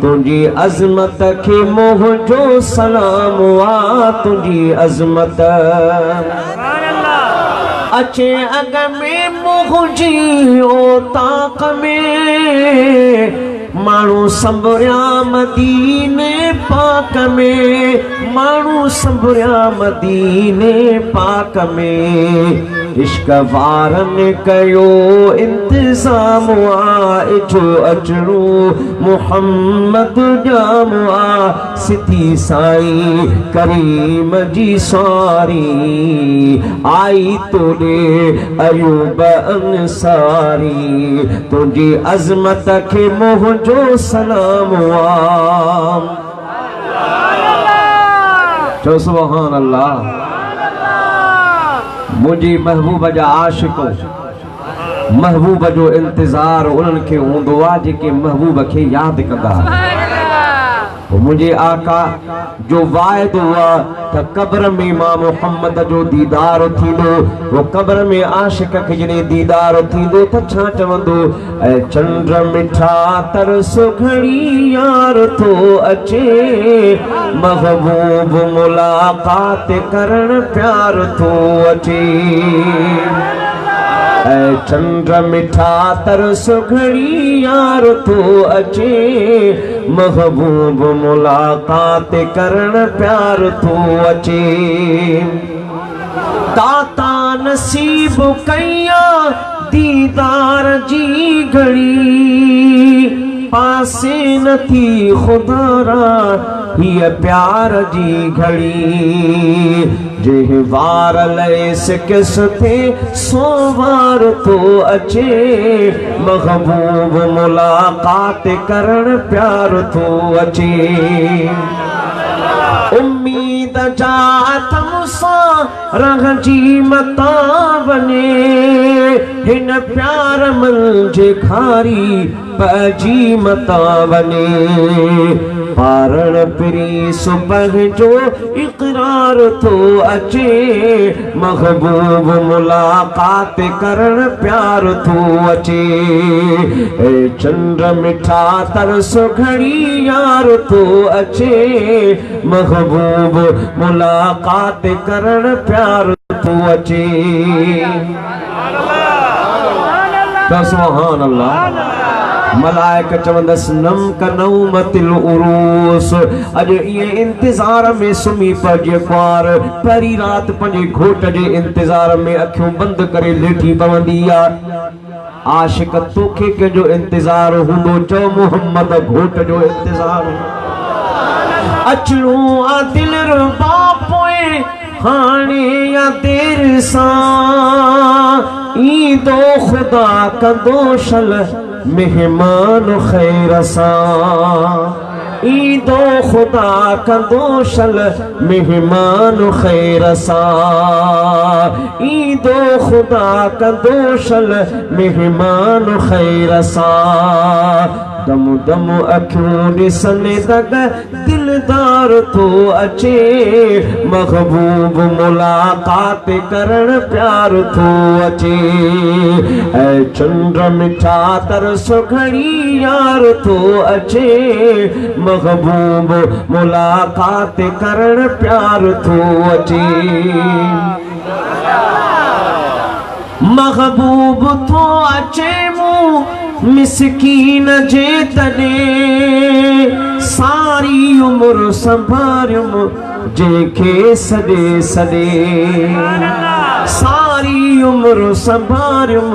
तुझी अज़मत के मोह जो सलाम वा तुझी अज़मत अचे अग में मोह जी ओ ताक में मानू संभरिया मदीने पाक में मानू संभरिया मदीने पाक में इश्क वारन कयो इंतजाम इठो अचणो मुहम्मद जामवा सिधी साईं करीम जी सारी आई तोड़े अयूब अंसारी तुझी अज़मत के मोह जो सलाम जो सुभान अल्लाह मुझी महबूब जा आशिको महबूब जो इंतजार उन्हनि खे हूंदो आहे जेके महबूब खे यादि कंदा मुझे आका जो वायदो आहे त कब्र में मां मोहम्मद जो दीदार थींदो वो कब्र में आशिक खे जॾहिं दीदार थींदो त छा चवंदो ऐं चंड मिठा तरस घड़ी यार थो अचे महबूब मुलाकात करण प्यार थो अचे चंद्र मिठा तरस घड़ी यार तो अचे महबूब मुलाकात करण प्यार तो अचे दाता नसीब कैया दीदार जी घड़ी पासे न थी खुदारा ये प्यार जी घड़ी जे वार लैस किस थे सो वार तो अचे महबूब मुलाकात करण प्यार तो अचे उम्मीद जातम सा रंगजी मता बने हिन प्यार मंझे खारी पजी मता बने पारण पिरी सुबह जो इकरार तो अचे महबूब मुलाकात करण प्यार तो अचे ए चंद्र मिठा तरस घड़ी यार तो अचे महबूब मुलाकात करण प्यार तो अचे सुभान अल्लाह मलाइक चवंदस नम कनौमतिल उरूस अज ये इंतजार में सुमी पजे पार परी रात पंजे घोट जे इंतजार में अखियों बंद करे लेठी पवंदिया आशिक तोखे के जो इंतजार हुंदो चो मोहम्मद घोट जो इंतजार अचलू आ दिल रुबा पोए हाने या देर सा ई दो खुदा का दोशल मेहमान खैर सा ई दो खुदा का दोशल मेहमान खैर सा ई दो खुदा का दोशल मेहमान खैर सा दम दम अखियों ॾिसने दग दिलदार तो अचे महबूब मुलाकात करण प्यार तो अचे ऐ चंद्र मिठा तरस घड़ी यार तो अचे महबूब मुलाकात करण प्यार तो अचे महबूब तो अचे मुँह मिसकीन जे तने सारी उम्र संभारियुम जेके सदे सदे सारी उम्र संभारियुम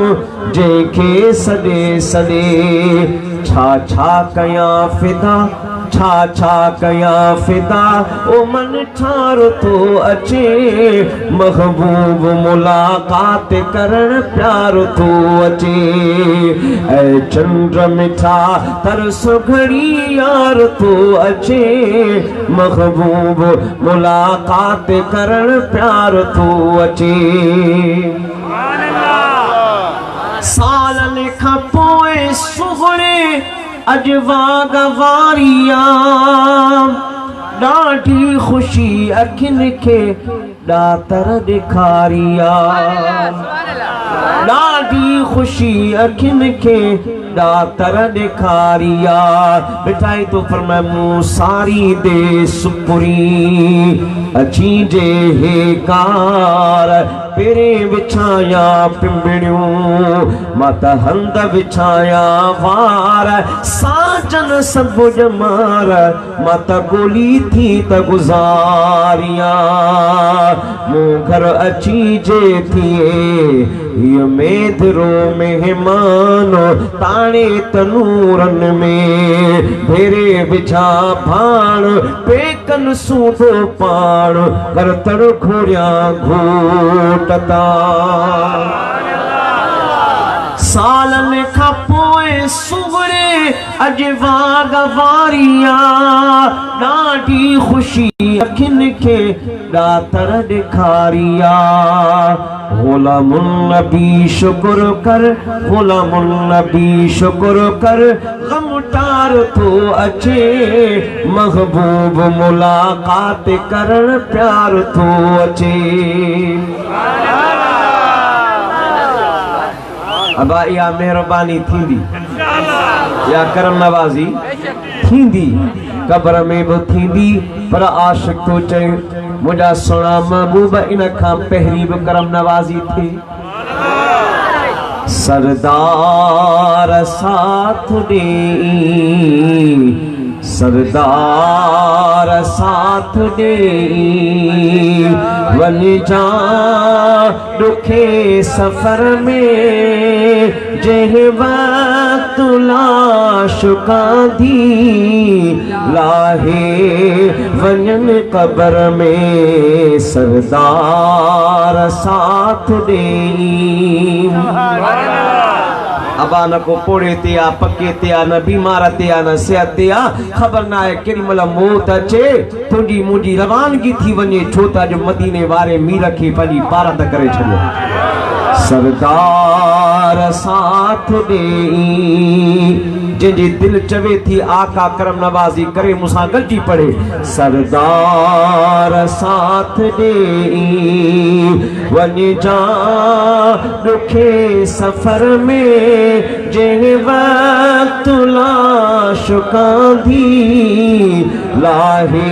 जेके सदे सदे छा छा कया फिदा छा छा कया फिदा ओ मन ठार तो अचे महबूब मुलाकात करण प्यार तो अचे ऐ चंद्र मिठा तरस घड़ी यार तो अचे महबूब मुलाकात करण प्यार तो अचे सालन खां पोइ सुगड़े अजवा गवारिया ॾाढी खुशी अखियुनि खे ॾातर ॾेखारिया ॾाढी खुशी अखियुनि खे ॾातर ॾेखारिया मिठाई तो फरमाए मूं सारी दे सुपुरी अची जे हे कार पेरे विछाया पिंबड़ियूं माता हंद विछाया वार साजन सब जमार माता गोली थी त गुजारिया मूं घर अची जे थिए ये मेधरो मेहमान ताने तनूरन में भेरे बिछा भाण पेकन सूधो पाण कर तड़ घोड़िया घोटता सालन खां पोइ सुगड़े अजवा गवारिया ॾाढी खुशी अखियुनि खे ॾातर ॾेखारिया गुलामुन नबी शुक्र कर गुलामुन नबी शुक्र कर गम टार तो अचे महबूब मुलाकात करण प्यार तो अचे अबा या मेहरबानी थींदी या करम नवाज़ी थींदी कब्र में भी थींदी पर आशिक तो चए मुझा सोना महबूब इन खां पहिरीं भी करम नवाज़ी थी सरदार साथ दे सरदार साथ दे वन जा दुखे सफर में जह वक्त लाश कांधी लाहे वञन कब्र में सरदार साथ दे अबा न को पोड़े ते आ पके ते आ न बीमार ते आ न सेहत ते आ खबर ना है केड़ी मल मौत अचे तुंजी मुंजी रवानगी थी वने छो त जो मदीने वारे मीर खे पंहिंजी पारत करे छॾियो सरदार साथ दे जिंजी दिल चवे थी आका करम नवाजी करे मुसा गलती पड़े सरदार साथ दे वने जा दुखे सफर में जह वक्त लाश कांधी लाहे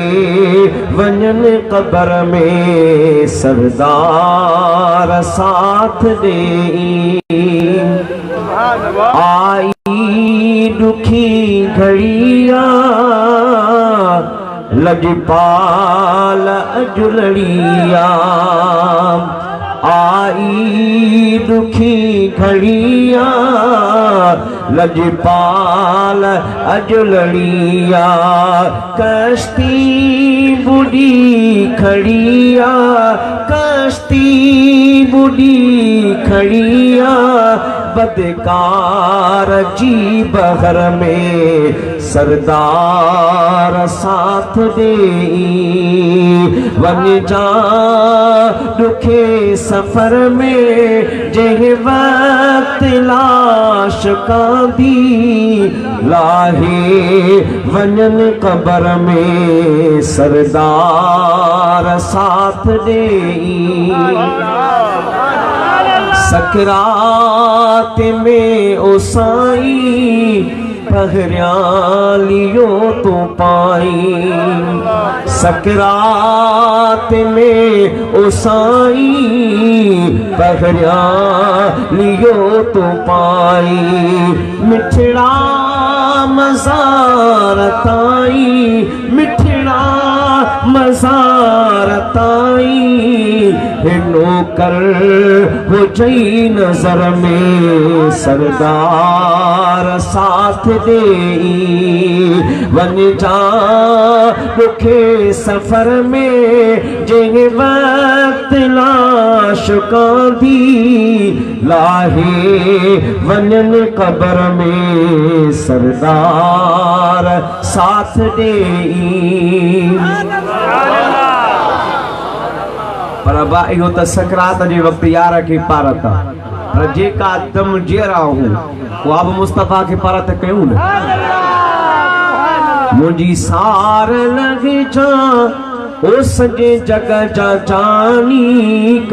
वञन कब्र में सरदार साथ दे आई दुखी घड़िया लजपाल अजुलड़िया आई दुखी घड़िया लजपाल अजुलड़िया कश्ती बुढ़ी खड़िया कश्ती बुढ़ी खड़िया बदकार जी बहर में सरदार साथ दे वन जा दुखे सफर में जह वक्त लाश कांधी लाहे वञन कब्र में सरदार साथ दे सकरात में ओ साईं पहरियां लियो तो पाई सकरात में ओ साईं पहरियां लियो तो पाई मिठड़ा मज़ार ताई मिठड़ा मज़ार ताई नौकर हो जई नजर में सरदार साथ दे वन जा दुखे सफर में जह वक्त लाश कांधी लाहे वञन कब्र में सरदार साथ दे पर अबा इहो त सकरात जे वक्त यार के पारत पर जेका दम जेरा हूं वो अब मुस्तफा के पारत कयूं न मुंजी सार लगे जा ओ सजे जगह जा जानी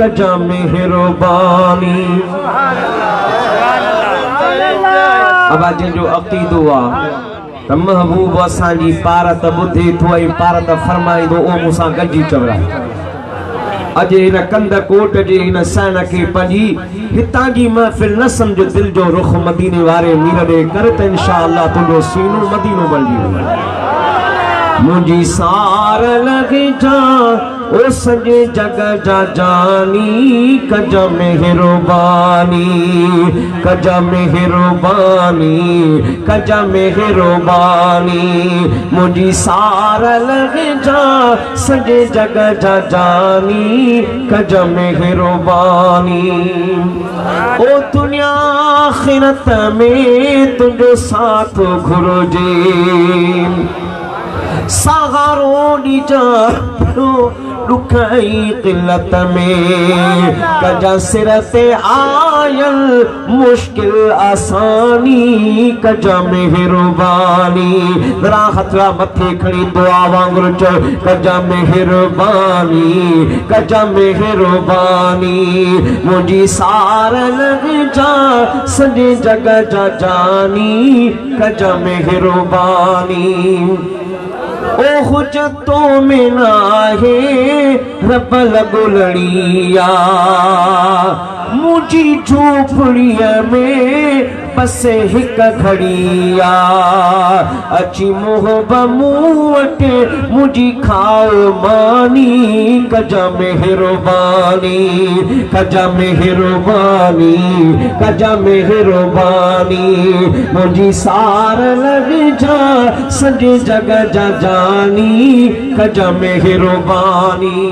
कजा मेहरबानी अबा जो अकीदो आ त महबूब असांजी पारत ॿुधे थो ऐं पारत फरमाईंदो ओ मूंसां गॾिजी चवरा अजे इन कंद कोट जे इन सैन के पंजी हितां जी महफिल न समझ दिल जो रुख मदीने वारे मीर दे कर त इंशाअल्लाह तुंजो सीनो मदीनो बणजी वेंदो मुंजी सार लगे जा ओ सजे जगह जा जानी कजा मेहरबानी कजा मेहरबानी कजा मेहरबानी मुंजी सार लगे जा सजे जगह जा जानी कजा मेहरबानी ओ दुनिया आखिरत में तुझो साथ घुरजे सहारो ॾिजा दुखई किल्लत में कजा सिर ते आयल मुश्किल आसानी कजा मेहरबानी जरा हथरा मथे खड़ी दुआ वांगुर चल कजा मेहरबानी कजा मेहरबानी मुंजी सार लग जा सजे जगह जा जानी कजा मेहरबानी ओ हुज्जतों में ना है रब लगुलड़िया मुझी झोपड़ीअ में बस हिक घड़िया अची मोहब मूं वटि मुझी खाओ मानी कजा मेहरबानी कजा मेहरबानी कजा मेहरबानी मुझी सार लग जा सॼे जग जा जानी कजा मेहरबानी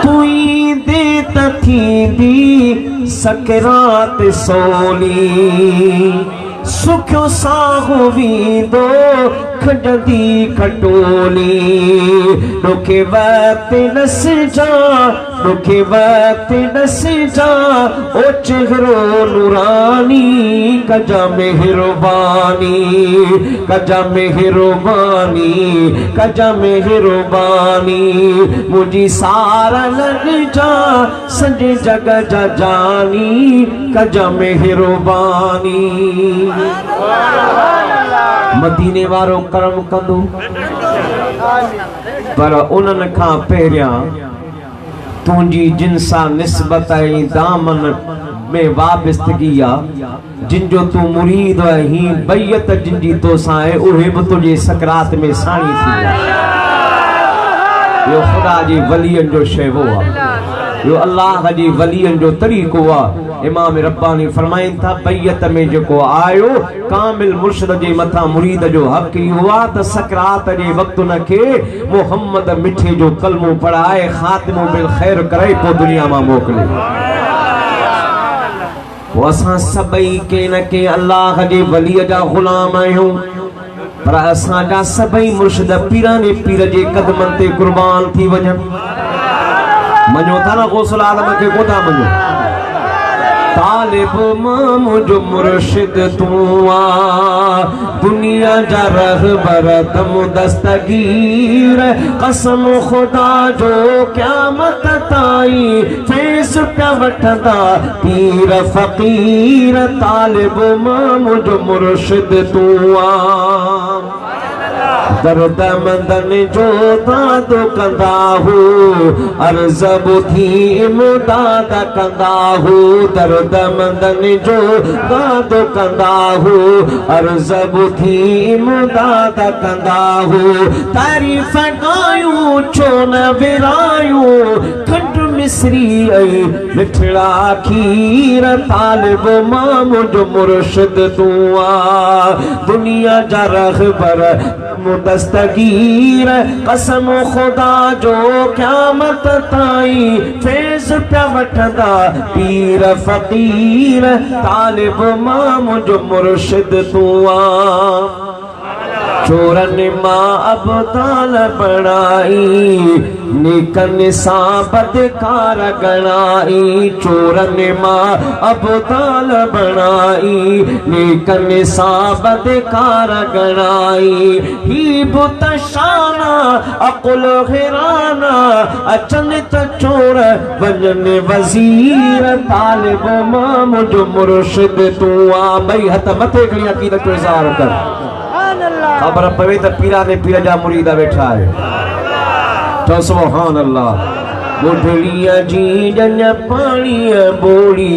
तुई दे थींदी सकरात सोली सुखियो साहो वींदो खडंदी खटोली ॾुखे वक़्त नसिजा ॾुखे वक़्त नसिजा ओ चेहरो नूरानी कजा मेहरबानी कजा मेहरबानी कजा मेहरबानी मुझी सारा लग जा सॼे जग जा जानी कजा मेहरबानी मदीने वारो करम कंदो पर उन्हनि खां पहिरियां तुंहिंजी जिन सां निस्बत ऐं दामन में वाबस्तगी आहे जिन जो तूं मुरीद आहीं बैयत जिन जी तोसां आहे उहे बि तुंहिंजे सकरात में साणी थी इहो ख़ुदा जी वलियनि जो शेवो आहे इहो अल्लाह जी वलियनि जो तरीक़ो आहे इमाम रब्बानी फरमाइनि था बैयत में जेको आयो कामिल मुर्शिद जे मथां मुरीद जो हक़ इहो आहे त सकरात जे वक़्त उनखे मोहम्मद मिठे जो कलमो पढ़ाए ख़ातिमो बिल ख़ैर करे पोइ दुनिया मां मोकिले पोइ असां सभई के न के अल्लाह जे वलीअ जा ग़ुलाम आहियूं पर असांजा सभई मुर्शिद पीराने पीर जे क़दमनि ते क़ुर्बान थी वञनि मञो था न गौसल आलम खे कोन था मञो तालिब मां मुझो मुर्शिद तूं आ दुनिया जा रहबर दम दस्तगीर कसम खुदा जो क़यामत ताईं फैज़ पिया वठंदा पीर फ़क़ीर तालिब मां मुझो मुर्शिद तूं आ दर्द मंदन जो दाद कंदा हो अर्ज़ ॿुधी इमदाद कंदा हो दर्द मंदन जो दाद कंदा हो अर्ज़ ॿुधी इमदाद कंदा हो तारीफ़ गायूं छो न विरायूं खंड मिस्री ऐं मिठड़ा खीर तालिब मां मुंहिंजो मुर्शिद तूं आ दुनिया जा रहबर दस्तगीर कसम खुदा जो क़यामत ताईं फैज़ पिया वठंदा पीर फ़क़ीर तालिब मां मुंहिंजो मुर्शिद तूं आ चोरनि मां अबदाल बणाई नेकनि सां बदकार गणाई चोरनि मां अबदाल बणाई नेकनि सां बदकार गणाई ही बुत शाना अकुल हिराना अचनि त चोर वञनि वज़ीर तालिब मां मुंहिंजो मुर्शिद तूं आ ॿई हथ मथे खणी अक़ीदत जो इज़हार कर खबर पवे त पीरा ने पीर जा मुरीद वेठा है तो सुभान अल्लाह बुढ़ड़ीअ जी ॼञ पाणीअ बोड़ी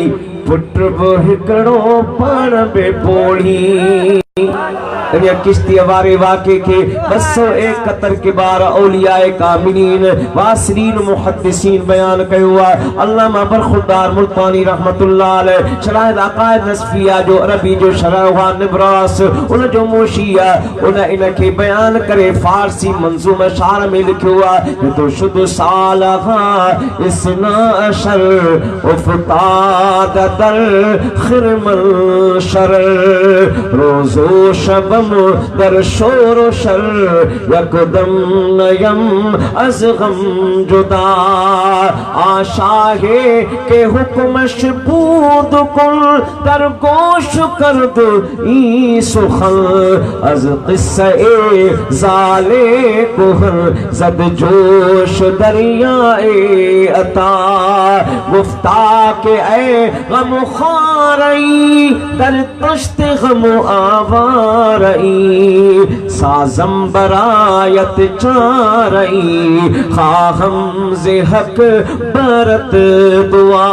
पुट बि हिकिड़ो पाण बि पोड़ी किश्ती वारे वाक़े के 271 के बार औलियाए कामिलीन वासिरीन मुहद्दिसीन बयान कयो आहे अल्लामा बरखुरदार मुल्तानी रहमतुल्लाह अलैह शराह अक़ाइद नस्फिया जो अरबी जो शरह निब्रास उन जो मोशिया उन इनके बयान करे फारसी मंजूम शार में लिखियो आहे तो शुद्ध सालहा इसना अशर उफ्ताद दर खिरमल शर रोजो शबम दर शोर शर यकदम नयम अज गम जुदा आशा है के हुक्म शबूद कुल दर गोश कर दो ई सुखल अज किस्से जाले कोहर जद जोश दरियाए अता गुफ्ता के ए गम खारई दर तश्त गम आवा वारई साजम बरायत चारई खाहम जे हक बरत दुआ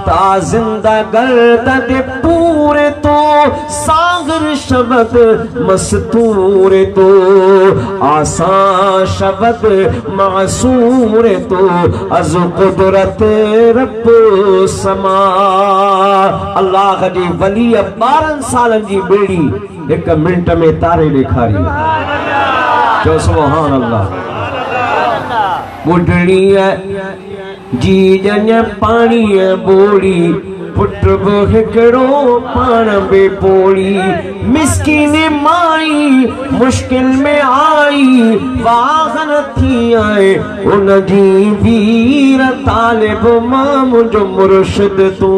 ता जिंदा गर्दद पूरे तो सागर शब्द मस्तूर तो आसान शब्द मासूर तो अज कुदरत रब समा अल्लाह जी वली 12 सालन जी बेड़ी 1 मिनट में तारे ॾेखारी जो सुभान अल्लाह बुढ़ड़ी जी जन पानी बोड़ी पुट बो हिकड़ो पान बे पोड़ी मिस्किन माई मुश्किल में आई वाहन थी आए उन जी वीर तालिब मां मुझो मुर्शिद तू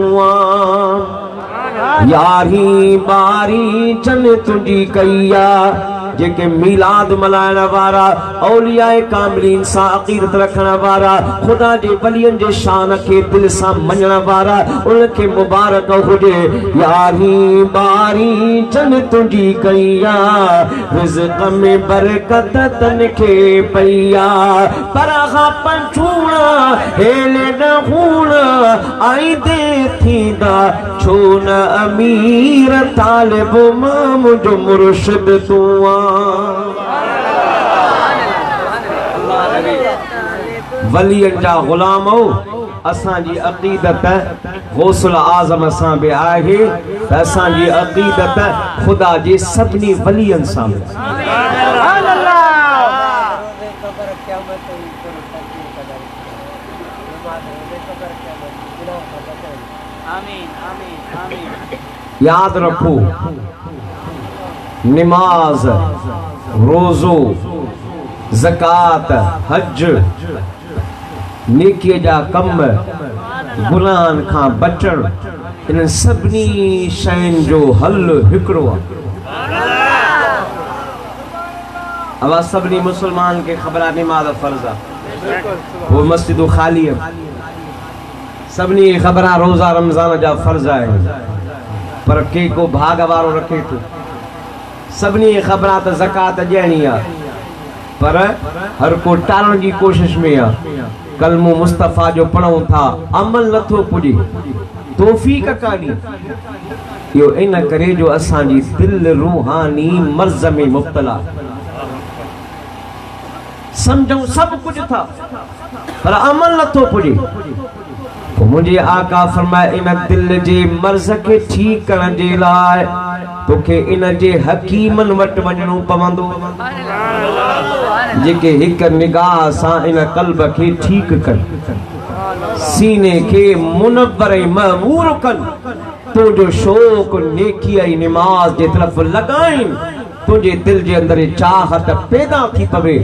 यारी बारी चन तुझी कैया जेके मिलाद मल्हाइण वारा औलियाए कामिलीन सां अक़ीदत रखण वारा खुदा जे वलियन जे शान खे दिल सां मञण वारा उनखे मुबारक हुजे यारी बारी चन तुंहिंजी कईया रिज़्क़ में बरकत तन खे पईया पर खां पंचूणा हेले न हूण आईंदे थींदा छो न अमीर तालिब मां मुंहिंजो मुर्शिद तूं वलियन जा गुलाम हो असांजी अक़ीदत गौसुल आज़म सां बि आहे त असांजी अक़ीदत खुदा जे सभिनी वलियन सां बि याद रखो नमाज रोज़ो ज़कात हज नेकीअ जा कम गुनाहनि खां बचण इन सभिनी शयुनि जो हल हिकिड़ो आहे अवा सभिनी मुस्लमान खे ख़बर आहे नमाज फर्ज़ आहे वो मस्जिदूं ख़ाली आहिनि सभिनी खे ख़बर आहे रोज़ा रमज़ान जा फर्ज़ आहिनि पर के को भाग वारो रखे थो सभिनी खे ख़बर आहे त ज़कात ॾियणी आहे पर हर को टालण जी कोशिश में आहे कलमो मुस्तफ़ा जो पढ़ूं था अमल नथो पुॼे तौफ़ीक़ कान्हे इहो इन करे जो असांजी दिलि रूहानी मर्ज़ में मुब्तला सम्झूं सभु कुझु था पर अमल नथो पुॼे मुझे आका फरमाए इन दिल जे मर्ज़ के ठीक करण जे लाइ तोखे इन जे हकीमन वटि वञणो पवंदो जेके हिक निगाह सां इन कल्ब खे ठीक कनि सीने खे मुनव्वर ऐं महमूर कनि तुंहिंजो शौक़ नेकी ऐं नमाज़ जे तरफ़ लॻाइनि तुझे दिल जे अंदर चाहत पैदा थी पवे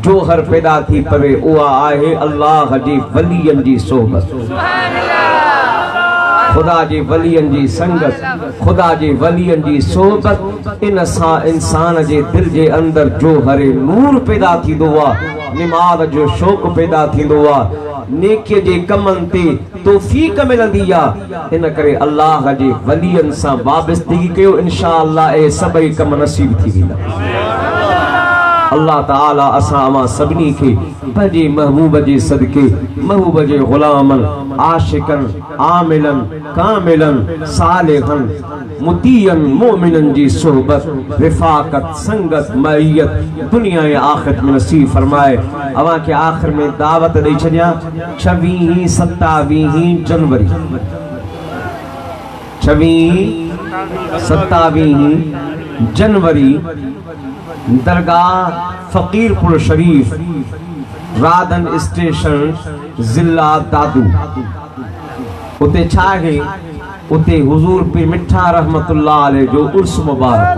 जोहर पैदा थी पवे उहा आहे अल्लाह जी वलियन जी सोहबत खुदा जी वलियन जी संगत खुदा जी वलियन जी सोहबत इन सां इंसान जे दिल जे अंदर जोहर नूर पैदा थींदो आहे नमाज़ जो शौक़ पैदा थींदो आहे नेकीअ जे कमनि ते तौफ़ीक़ मिलंदी आहे इन करे अल्लाह जे वलियन सां वाबस्तगी कयो इंशाअल्लाह ए सभई कम नसीब थी वेंदा अल्लाह ताला असां अमा सभिनी खे पंहिंजे महबूब जे सदके महबूब जे गुलामन आशिकन आमिलन कामिलन सालिहन मुतीयन मोमिनन जी सोहबत रिफाकत संगत मईयत दुनिया ऐं आखिरत में नसीब फरमाए अवां खे आखिर में दावत ॾेई छॾियां 26 27 जनवरी 26 27 जनवरी दरगाह फकीरपुर शरीफ रादन स्टेशन जिला दादू उते छा है उते हुजूर पीर मिठा रहमतुल्लाह अलैह जो उर्स मुबारक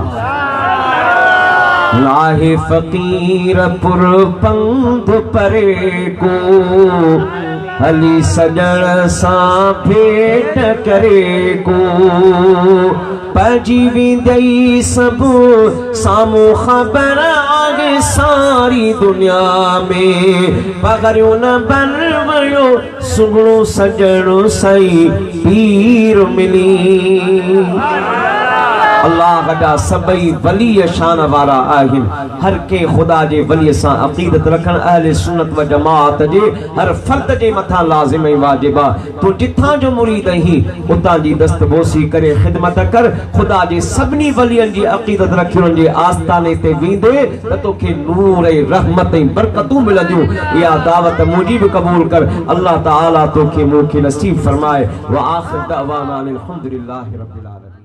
लाहे फकीरपुर पंध परे को हली सजण सां भेट करे को पजी विंदई सभु साम्हूं ख़बर आहे सारी दुनिया में पगरियो न बन वियो सुगड़ो सजणो साईं पीर मिली अल्लाह गदा सबई वली शान वारा आहिन हर के खुदा जे वली सा अकीदत रखन अहले सुन्नत व जमात जे हर फर्द जे मथा लाजिम है वाजिबा तो जिथा जो मुरीद ही उता जी दस्तबोसी करे खिदमत कर खुदा जे सबनी वलियन जी अकीदत रखियन जे आस्ताने ते वींदे त तोखे नूर ए रहमत ए बरकतू मिलंदियूं या दावत मुजीब कबूल कर अल्लाह ताला तोखे मुखे नसीब फरमाए व आखिर दअवाना अल्हम्दुलिल्लाहि रब्बिल आलमीन।